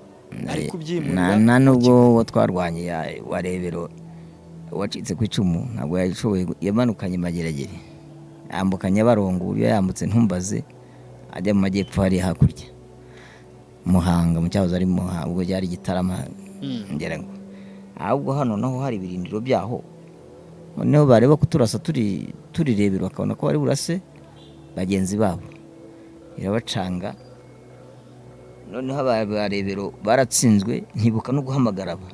ariko byimurwa na nubwo twarwanye wa Rebero wacitse ku icumu ntabwo yashoboye, yamanukanye Mageragere yambukanye Barongo, iyo yambutse Ntumbaze ajya mu majyepfo hari hakurya Muhanga mu cyahoze ari Muhanga, ubwo byari Gitarama ngera ngo ahubwo hano naho hari ibirindiro byaho, noneho bareba kuturasa turi Rebero bakabona ko bari burase bagenzi babo irabacanga. Noneho aba Rebero baratsinzwe ntibuka no guhamagara aba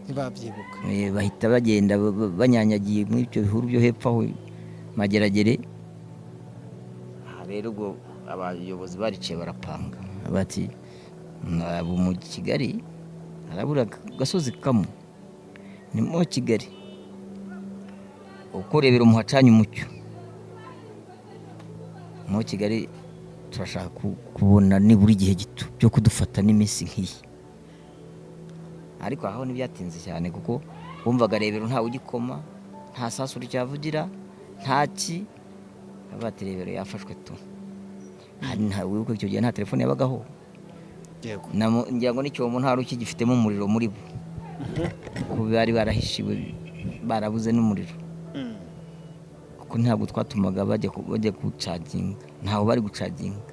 ntibabyibuka, bahita bagenda banyanyagiye muri ibyo bihuru byo hepfo aho Mageragere. Rero ubwo abayobozi bariciye barapanga bati abo mu Kigali harabura gasozi kamwe ni mu Kigali uko Rebero muhacanye umucyo mu Kigali turashaka kubona nibura igihe gito byo kudufata n'iminsi nk'iyi. Ariko aho ntibyatinze cyane kuko bumvaga Rebero ntawe ugikoma, nta sasu ryavugira, ntaki abati Rebero yafashwe tu. Hari wibuka icyo gihe nta telefone yabagaho, yego ngira ngo n'icyo umuntu hari ukigifitemo umuriro muri bo kuko bari barahishiwe barabuze n'umuriro kuko ntabwo twatumaga bajya gucaginga, ntaho bari gucaginga.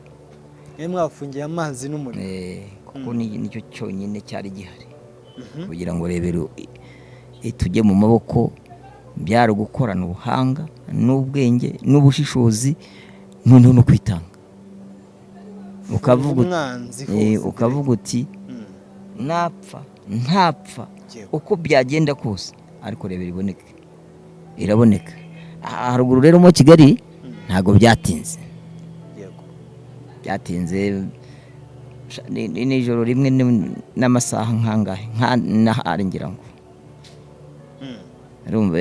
mwafungiye amazi n'umuriro kuko nicyo cyonyine cyari gihari kugira ngo Rebero tujye mu maboko byari gukorana ubuhanga n'ubwenge n'ubushishozi noneho no kwitanga. Ukavuga uti ntapfa uko byagenda kose ariko Rebero iraboneka. Haruguru rero mu Kigali ntago byatinze, nijoro rimwe n'amasaha nkangahe nahari ngira ngo urumva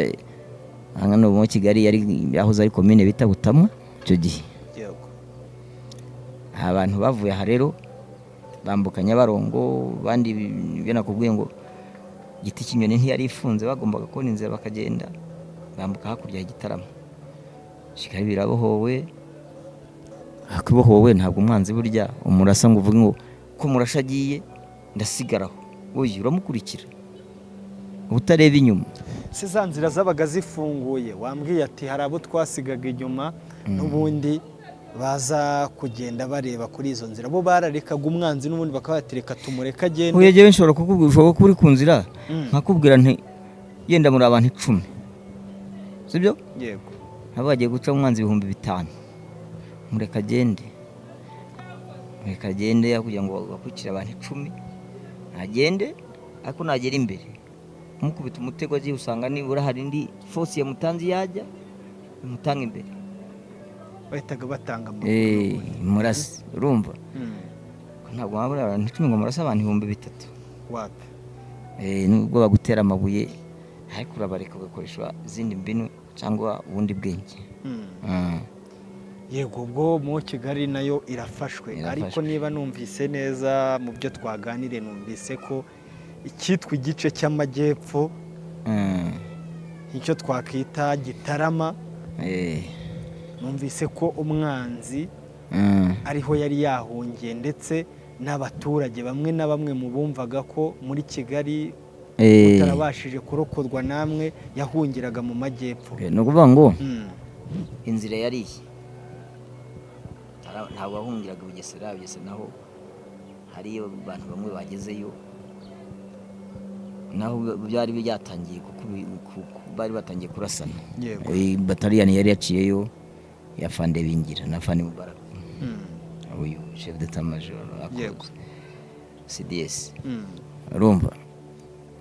hano mu Kigali yari yahoze ari komine bita Butamwa icyo gihe. Abantu bavuye aha rero bambukanya Barongo, bandi byo nakubwiye ngo Giti cy'inyoni ntiyari ifunze bagombaga kubona inzira bakagenda bambuka hakurya y'Igitarama. Kigali birabohowe, akibohowe ntabwo umwanzi burya umurasa ngo uvuge ngo ko murashagiye ndasigaraho, oyi uramukurikira utareba inyuma. Se za nzira zabaga zifunguye wambwiye ati hari abo twasigaga inyuma n'ubundi baza kugenda bareba kuri izo nzira, bo bararekaga umwanzi n'ubundi bakabatereka tumureka agende. Uyegewe nshobora kukubwira kuri ku nzira nkakubwira nti yenda muri abantu 10 sibyo? Yego. Abo bagiye guca umwanzi 5,000 mureka agende kugira ngo bakwicire abantu 10 agende ariko nagera imbere mukubita umutego agiye usanga nibura hari indi force ya mutanzi yajya imutanga imbere bahitaga batanga murasi. Urumva ntabwo wabura abantu 10 ngo murasa abantu 3,000 wapi nubwo bagutera amabuye ariko urabareka ugakoresha izindi mbinu cyangwa ubundi bwenge. Yego ubwo mu Kigali nayo irafashwe ariko niba numvise neza mu byo twaganire numvise ko icyitwa igice cy'amajyepfo icyo twakita Gitarama numvise ko umwanzi ariho yari yahungiye ndetse n'abaturage bamwe na bamwe mu bumvaga ko muri Kigali utarabashije kurokorwa namwe yahungiraga mu majyepfo. ni ukuvuga ngo inzira yari iyi ntabwo wahungiraga Bugesera naho hariyo abantu bamwe bagezeyo naho byari byatangiye bari batangiye kurasana. Bataliyani yari yaciyeyo ya Fande Bingira na Fande Mubaraka uyu chef d'état major CDS urumva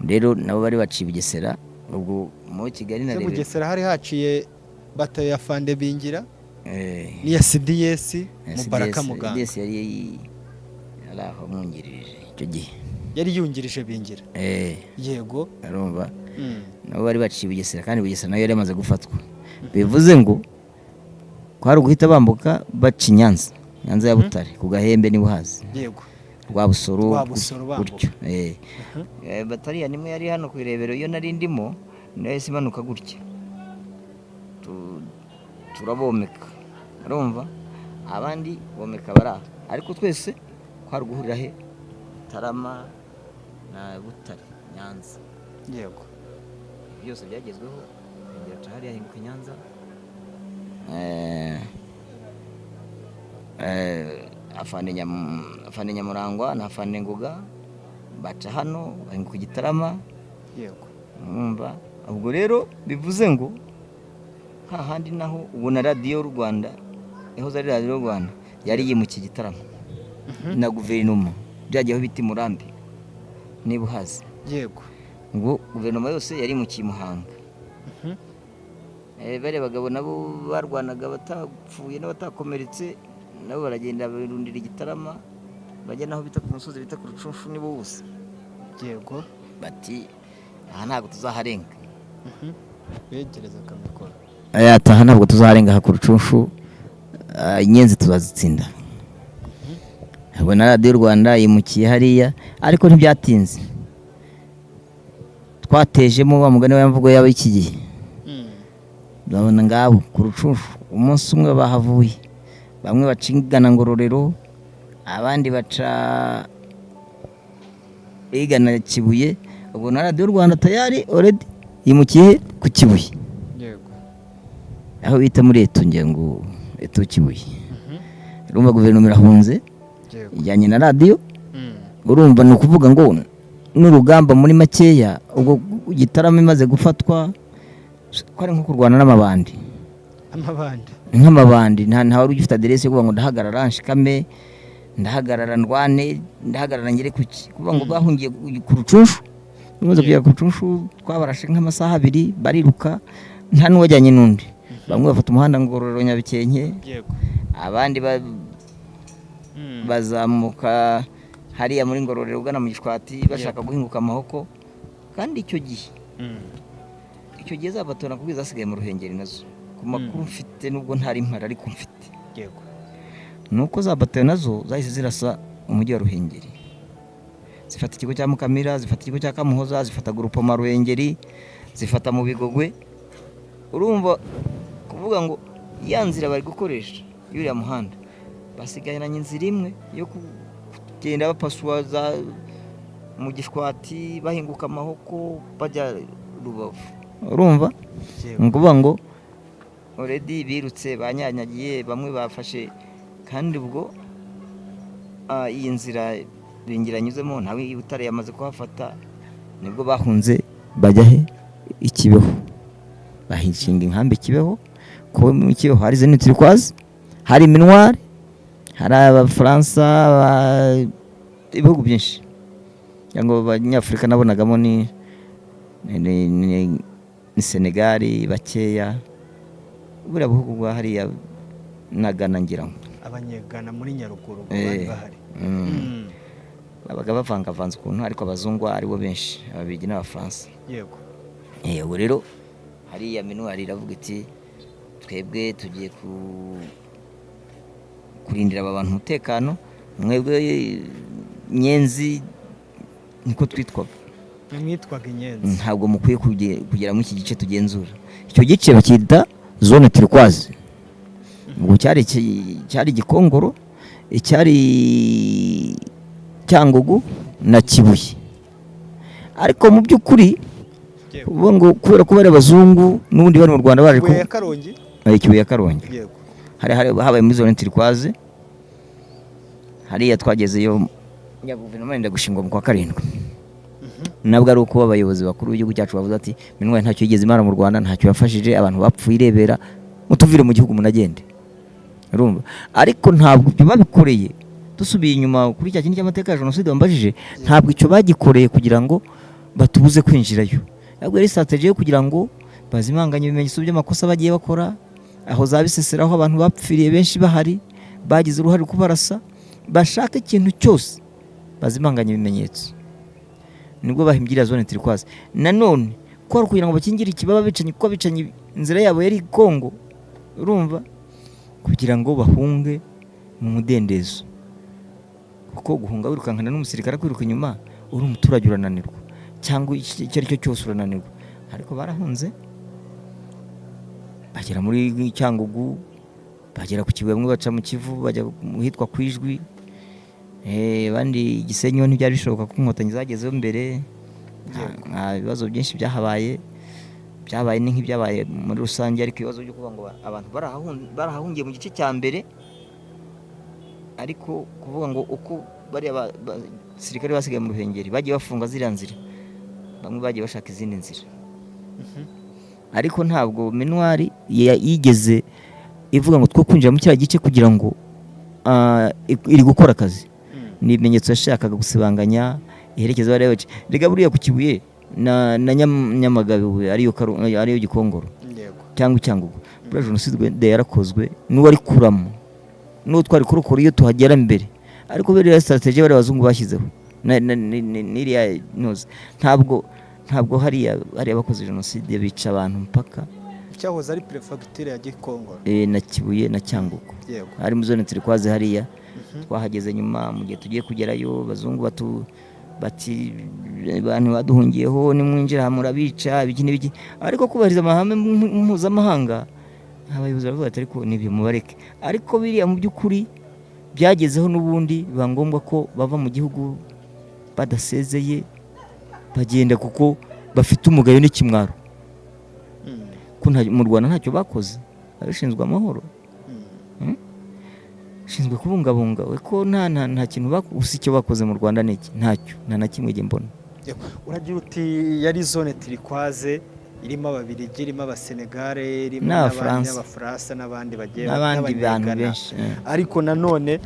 rero nabo bari baciye Bugesera ubwo mu Kigali na rero Bugesera hari haciye bato ya Fande Bingira ni ya CDS Mubaraka Muganga. CDS yari aho mwungirije icyo gihe yari yungirije Bingira. Yego urumva nabo bari baciye Bugesera kandi Bugesera nayo yari yamaze gufatwa. Bivuze ngo kwari guhita bambuka baca Nyanza ya Butare ku Gahembe ni buhazi. Yego rwa Busoro gutyo. Bataliyani imwe yari hano ku Irebero iyo nari ndimo nayo simanuka gutya turabomeka urumva abandi bomeka bara ariko twese kwari guhurira he Tarama na Butare Nyanza. Yego byose byagezweho ngira tahari yahinduka Nyanza. Afande Nyamurangwa na Afande Ngoga baca hano bahinduka Gitarama. Yego umva ubwo rero bivuze ngo hahandi naho ubona Radio Rwanda yahoze ari Radio Rwanda yari yimukiye Gitarama na guverinoma byagiyeho biti Murambi ni buhazi. Yego ngo guverinoma yose yari mu Kimuhanga. Bare bagabo nabo barwanaga batapfuye n'abatakomeretse nabo baragenda birundira Gitarama bajya naho bita ku musozi bita ku Rucunshu nibo bose. Yego bati aha ntabwo tuzaharenga. Begereza kamikoro ataha ntabwo tuzaharenga ku Rucunshu inyenzi tuzazitsinda. Ubwo na Radio Rwanda yimukiye hariya ariko ntibyatinze twatejemo wa mugani w'imvugo yaba iki gihe. Ndabona ngabo ku Rucunshu umunsi umwe bahavuye bamwe bacingana Ngororero abandi baca igana Kibuye. Ubwo na Radio Rwanda tayari already yimukiye ku Kibuye. Yego aho bita muri Etunge ngo Eto Kibuye. Urumva guverinoma irahunze ijyanye na radio. Urumva ni ukuvuga ngo n'urugamba muri makeya ubwo Gitarama imaze gufatwa kwari nko kurwana n'amabandi. Nk'amabandi nta wari ugifite adresse yo kuvuga ngo ndahagarara nshikame ndahagarara ndwane ndahagarara ngire kuki kuvuga ngo bahungiye ku Rucunshu. Bimaze kujya ku Rucunshu twabarashe nk'amasaha 2 bariruka nta n'uwajyanye n'undi. Bamwe bafata umuhanda Ngororero Nyabikenke. Yego abandi bazamuka hariya muri Ngororero ugana mu Gishwati bashaka guhinguka amahoko. Kandi icyo gihe zabatona kubwiza asigaye mu Ruhengeri nazo ku makuru mfite nubwo ntari impara ariko mfite. Yego nuko zabatona nazo zahise zirasa umujyi wa Ruhengeri zifata ikigo cya Mukamira zifata ikigo cya Kamuhoza zifata Grupoma Ruhengeri zifata mu Bigogwe. Urumva kuvuga ngo ya nzira bari gukoresha yuriya muhanda basigayiranye inzira imwe yo kugenda bapasuwaza mu Gishwati bahinguka amahoko bajya Rubavu. Urumva nguvuga ngo already birutse banyanyagiye bamwe bafashe kandi ubwo iyi nzira bingiranyuzemo nawe Butare yamaze kuhafata nibwo bahunze bajya he Ikibeho bahishinga inkambi Kibeho ko mu Kibeho hari zene turikwazi hari Minwari hari Abafaransa ibihugu byinshi yango Abanyafrika nabonagamo ni Senegal bakeya buriya bihugu bwa hariya nagana ngira abanyegana muri Nyaruguru bari bahari. Abaga bavangavanze ukuntu ariko abazungu ari bo benshi ababigi n'Abafaransa. Yego ubu rero hariya Minwari iravuga iti twebwe tugiye kurindira abantu umutekano mwebwe Nyenzi niko twitwaga. Mwitwaga Inyenzi ntabwo mukwiye kugera mu iki gice tugenzura. Icyo gice bakita zone turikwazi. Ubwo cyari Gikongoro icyari Cyangugu na Kibuye. ariko mu by'ukuri ubu ngo kubera ko bari abazungu n'ubundi bari mu Rwanda baje Kibuye ya Karongi Kibuye ya Karongi yego hari habaye muri zone turquoise hariya twagezeyo ya guverinoma yenda gushingwa mu kwa 7 nabwo ari uko abayobozi bakuru b'igihugu cyacu bavuze ati Minwari ntacyo yigeze imara mu Rwanda, ntacyo yafashije, abantu bapfuye irebera, mutuvire mu gihugu munagende. Urumva? Ariko ntabwo byo babikoreye. Dusubiye inyuma kuri cya kintu cy'amateka ya jenoside bambajije, ntabwo icyo bagikoreye kugira ngo batubuze kwinjirayo. Ntabwo ari strategy yo kugira ngo bazimanganye ibimenyetso by'amakosa bagiye bakora, aho zabiseseraho abantu bapfiriye benshi bahari, bagize uruhare kubarasa, bashaka ikintu cyose bazimanganye ibimenyetso. Nibwo bahimbira zone turquoise. Nanone ko ari kugira ngo bakingire ikibaba bicanyi, kuko bicanyi inzira yabo yari Kongo. Urumva? Kugira ngo bahunge mu mudendezo. Kuko guhunga wirukankana n'umusirikare kwiruka inyuma, uri umuturage urananirwa, cyangwa icyo ari cyo cyose urananirwa. Ariko barahunze bagera muri Cyangugu, bagera ku Kibuye, bamwe baca mu Kivu, bajya hitwa Kwijwi, bandi Gisenyi ntibyari bishoboka ko inkotanyi zagezeho mbere. Nta bibazo byinshi byahabaye ni nk'ibyabaye muri rusange, ariko ibibazo byo kuvuga ngo abantu barahungiye mu gice cya mbere, ariko kuvuga ngo uko bari abasirikare basigaye mu Ruhengeri bagiye bafunga ziriya nzira, bamwe bagiye bashaka izindi nzira. Ariko ntabwo Minwari yigeze ivuga ngo two kwinjira mu kiriya gice kugira ngo iri gukora akazi. Ni ibimenyetso yashakaga gusibanganya, iherekeza bari bace. Rega buriya ku Kibuye na Nyamagabe ariyo Gikongoro cyangwa Cyangugu, buriya jenoside yarakozwe n'uwari kuramo, n'uwo twari kurokora iyo tuhagera mbere. Ariko buriya strategy bari abazungu bashyizeho n'iriya noze, ntabwo hariya abakoze jenoside bica abantu mpaka cyahoze ari prefecture ya Gikongoro na Kibuye na Cyangugu. Ari mu zone turquoise hariya. Twahageze nyuma mu gihe tugiye kugerayo, bazungu bati abantu baduhungiyeho nimwinjira murabica ibiki n'ibiki, ariko kubahiriza amahame mpuzamahanga abayobozi baravuga ati ariko nibyo mubareke. Ariko biriya mu by'ukuri byagezeho n'ubundi biba ngombwa ko bava mu gihugu badasezeye bagenda, kuko bafite umugayo n'ikimwaro. Mu Rwanda ntacyo bakoze, abashinzwe amahoro, shinzwe kubungabunga, ko nta kintu bakoze. Icyo bakoze mu Rwanda niki? Ntacyo, nta na kimwe mbona. Uragira uti yari zone turquoise irimo Ababiligi, irimo Abasenegale, irimo n'Abafaransa n'abandi bagiye n'abandi bantu benshi. Ariko nanone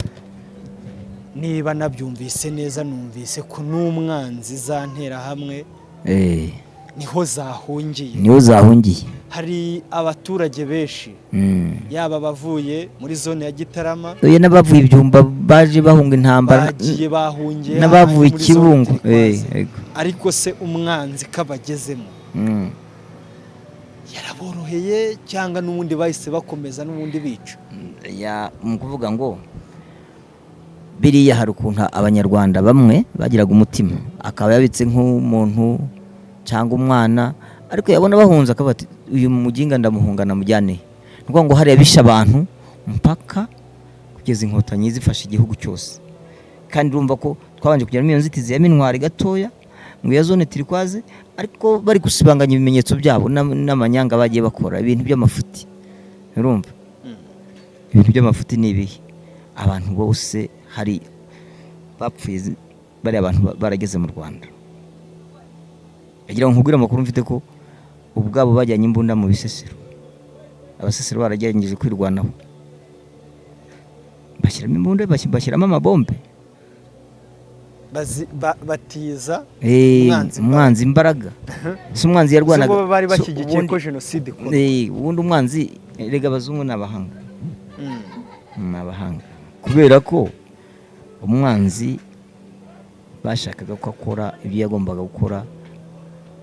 niba nabyumvise neza, numvise ko n'umwanzi zantera hamwe niho zahungiye. Hari abaturage benshi yaba bavuye muri zone ya Gitarama, n'abavuye Ibyumba baje bahunga intambara, bagiye bahungiye n'abavuye Kibungo. Ariko se umwanzi kabagezemo yaraboroheye cyangwa n'ubundi bahise bakomeza n'ubundi bica? Mu kuvuga ngo biriya hari ukuntu Abanyarwanda bamwe bagiraga umutima, akaba yabitse nk'umuntu cyangwa umwana, ariko yabona bahunze akaba ati uyu muginga ndamuhunga namujyane. Nuko ngo hari abisha abantu mpaka kugeza inkotanyi zifasha igihugu cyose. Kandi urumva ko twabanje kugera mu nzitizi ya Minwari gatoya mu ya zone turquoise, ariko bari gusibanganya ibimenyetso byabo n'amanyanga bagiye bakora, ibintu by'amafuti. Urumva? Ibintu by'amafuti ni ibihe? Abantu bose hari bapfuye, bari abantu barageze mu Rwanda. Agira ngo nkubwire amakuru mfite ko ubwabo bajyanye imbunda mu Bisesero, Abasesero baragerageje kwirwanaho, bashyiramo imbunda, bashyiramo amabombe, batiza umwanzi imbaraga. Si umwanzi yarwanaga, so bari bashyigikiye ko jenoside ikora. Ubundi umwanzi rega abazungu n'abahanga, n'abahanga, kubera ko umwanzi bashakaga ko akora ibyo yagombaga gukora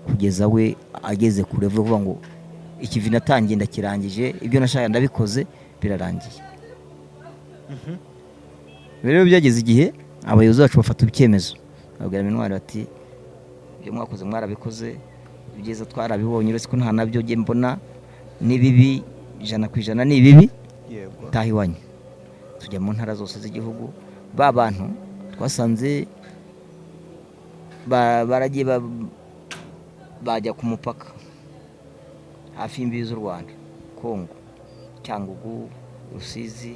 kugeza we ageze kure, vuga ngo ikivi natangiye ndakirangije, ibyo nashaka ndabikoze birarangiye. Rero byageze igihe abayobozi bacu bafata icyemezo, babwira Minwari bati ibyo mwakoze mwarabikoze, ibyiza twarabibonye, uretse ko nta nabyo nge mbona ni bibi, 100% ni bibi. Taha iwanyu. Tujya mu ntara zose z'igihugu, ba bantu twasanze baragiye bajya ku mupaka hafi y'imbibi z'u Rwanda, Kongo, Cyangugu, Rusizi,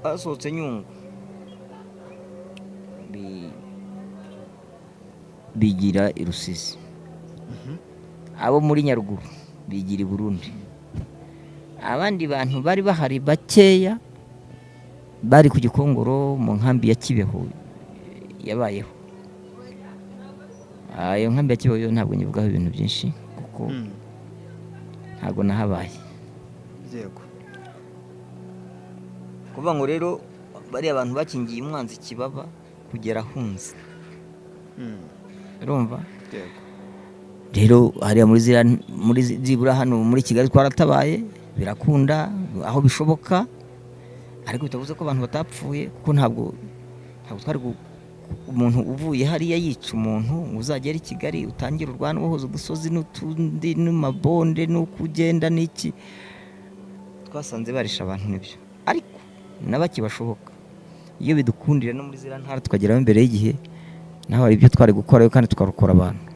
basohotse Nyungwe bigira i Rusizi, abo muri Nyaruguru bigira i Burundi, abandi bantu bari bahari bakeya bari ku Gikongoro mu nkambi ya Kibeho yabayeho. Iyo nkambi ya Kibeho yo ntabwo nyivugaho ibintu byinshi kuko ntabwo nahabaye. Yego. Kuvuga ngo rero bariya abantu bakingiye umwanzi Kibaba kugera ahunze. Urumva? Yego. Rero hariya muri zibura hano muri Kigali twaratabaye birakunda aho bishoboka, ariko bitavuze ko abantu batapfuye kuko ntabwo twari umuntu uvuye hariya yica umuntu uzagera i Kigali utangira urwana uhoza udusozi n'utundi n'amabonde n'ukugenda n'iki, twasanze barisha abantu nibyo, ariko nabaki bashoboka iyo bidukundira no muri zira ntara tukageraho imbere y'igihe, naho hari ibyo twari gukora kandi tukarukora abantu.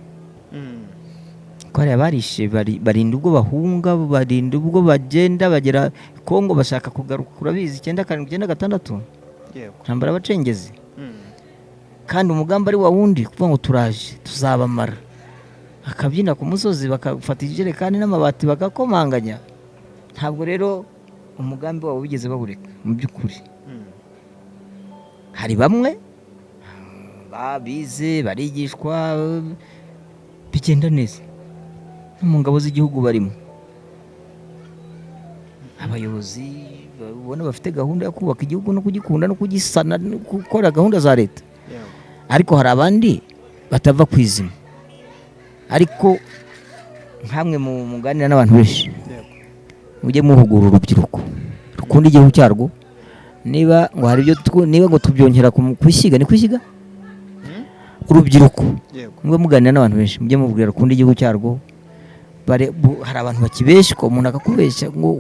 Kwari barishe barinda ubwo bahunga, barinda ubwo bagenda bagera Kongo bashaka kugaruka, urabizi 9796 Yego. ntambara abacengezi, kandi umugambi ari wa wundi kuvuga ngo turaje tuzabamara, akabyina ku musozi bakafata ijerekani n'amabati bagakomanganya. Ntabwo rero umugambi wabo bigeze bawureka mu by'ukuri. Hari bamwe babize barigishwa bigenda neza no mu ngabo z'igihugu barimo, abayobozi babona bafite gahunda yo kubaka igihugu no kugikunda no kugisana no gukora gahunda za leta. Ariko hari abandi batava ku izima, ariko nkamwe mu muganira n'abantu benshi mujye muhugura urubyiruko rukunda igihugu cyarwo. Niba ngo hari ibyo niba ngo tubyongera kwishyiga, ni kwishyiga urubyiruko, mwe muganira n'abantu benshi mujye mubwira rukunda igihugu cyarwo. Hari abantu bakibeshya, umuntu akakubeshya ngo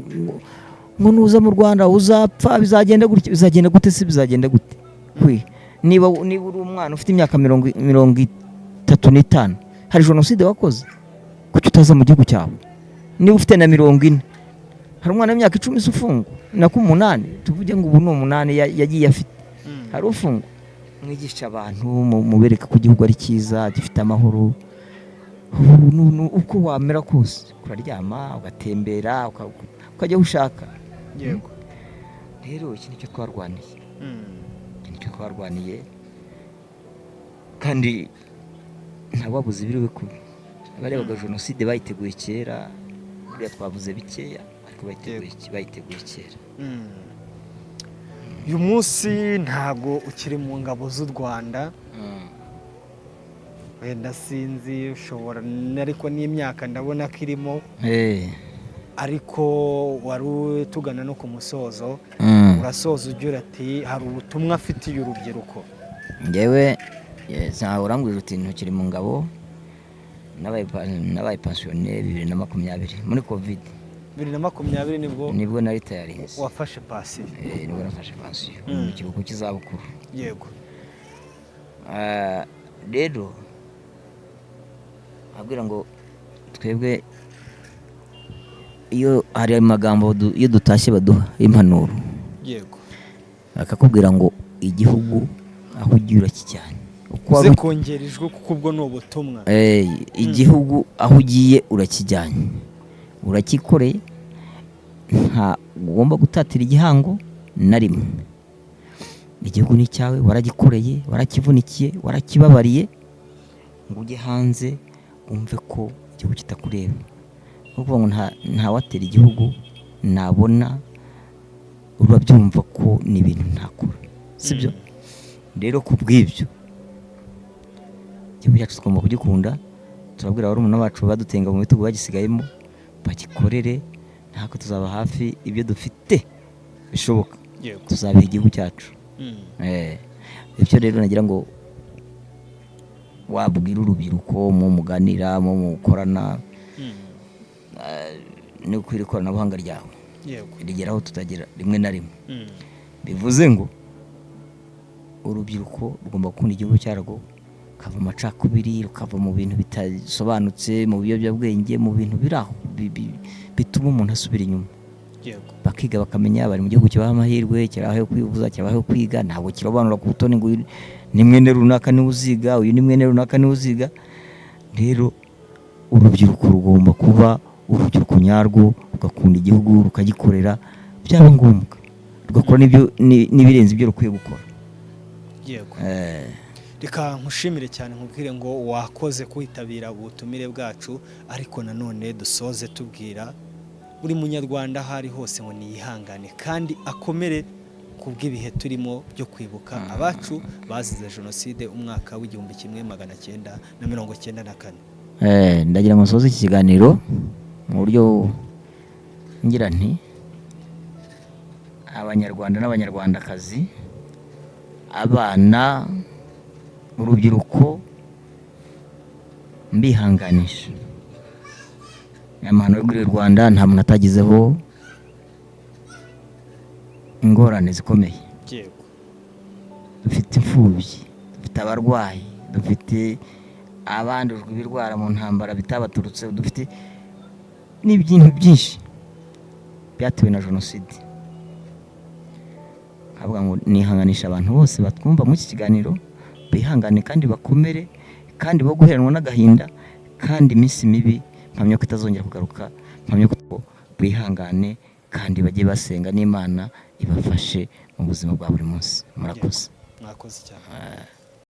nuza mu Rwanda uzapfa, bizagenda gute, bizagenda gute se, bizagenda gute? Niba uri umwana ufite imyaka 35 hari jenoside wakoze, kuki utaza mu gihugu cyawe? Niba ufite na 40 hari umwana w'imyaka 10 ufungwa na 8, tuvuge ngo ubu ni 8 yagiye afite, hari ufungwa. Mwigisha abantu mubereka ko igihugu ari cyiza gifite amahoro, uko wamera kose, uraryama ugatembera ukajya ushaka. Yego. Rero iki nicyo twarwaniye, kandi ntawabuze ibiriwe kubi. Abarebaga jenoside bayiteguye kera, buriya twavuze bikeya ariko bayiteguye kera. Uyu munsi ntago ukiri mu ngabo z'u Rwanda, wenda sinzi ushobora, ariko n'imyaka ndabona ko irimo, ariko wari tugana no ku musozo, urasoza ugira ati hari ubutumwa afitiye urubyiruko. Ngewe urambwira uti ntukiri mu ngabo, nabaye pensionnaire 2020 muri Covid. 2020 nibwo nari tayarinze. Wafashe pension? Nibwo nafashe pension mu kiruhuko cy'izabukuru. Yego. Rero abwira ngo twebwe iyo hari amagambo iyo dutashye baduha impanuro. Yego. Akakubwira ngo igihugu aho ugiye urakijyanye, uze kongerejwe kuko ubwo ni ubutumwa. Igihugu aho ugiye urakijyanye, urakikoreye, nta ugomba gutatira igihango na rimwe. Igihugu ni cyawe, waragikoreye, warakivunikiye, warakibabariye, ngo ujye hanze umve ko igihugu kitakureba. Kuko ngo nta watera igihugu nabona urabyumva ko ni ibintu ntakora, sibyo? Rero kubw'ibyo igihugu cyacu tugomba kugikunda, turabwira barumuna bacu badutenga mu bitugu bagisigayemo bagikorere, ntako tuzaba hafi ibyo dufite bishoboka, tuzabiha igihugu cyacu. Ibyo rero nagira ngo wabwira urubyiruko mu muganira mu mukorana, ni ukwira ikoranabuhanga ryawe rigeraho tutagera rimwe na rimwe. Bivuze ngo urubyiruko rugomba gukunda igihugu cyarwo, rukava mu macakubiri, rukava mu bintu bitasobanutse, mu biyobyabwenge, mu bintu biraho bituma umuntu asubira inyuma. yego Bakiga bakamenya bari mu gihugu kibaha amahirwe, kirabaho kwivuza, kirabaho kwiga, ntabwo kirobanura ku butoni ngo ni mwene runaka niwe uziga, uyu ni mwene runaka niwe uziga. Rero urubyiruko rugomba kuba urubyiruko nyarwo, rugakunda igihugu, rukagikorera, byaba ngombwa rugakora n'ibirenze ibyo rukwiye gukora. yego reka nkushimire cyane, nkubwire ngo wakoze kwitabira ubutumire bwacu, ariko nanone dusoze tubwira buri munyarwanda aho ari hose ngo niyihangane kandi akomere ku bw'ibihe turimo byo kwibuka abacu bazize jenoside umwaka w'1994. Ndagira ngo nsoze iki kiganiro mu buryo ngira nti abanyarwanda n'abanyarwandakazi, abana, urubyiruko, mbihanganisha amahano yo kuri Rwanda. Nta muntu atagizeho ingorane zikomeye. yego Dufite imfubyi, dufite abarwayi, dufite abandujwe ibirwara mu ntambara bitabaturutse, dufite n'ibintu byinshi byatewe na jenoside. Avuga ngo nihanganisha abantu bose batwumva muri iki kiganiro, bihangane kandi bakomere kandi bo guheranwa n'agahinda, kandi iminsi mibi mpamya ko itazongera kugaruka, mpamya ko bihangane kandi bajye basenga n'Imana ibafashe mu buzima bwa buri munsi. Murakoze. mwakoze cyane.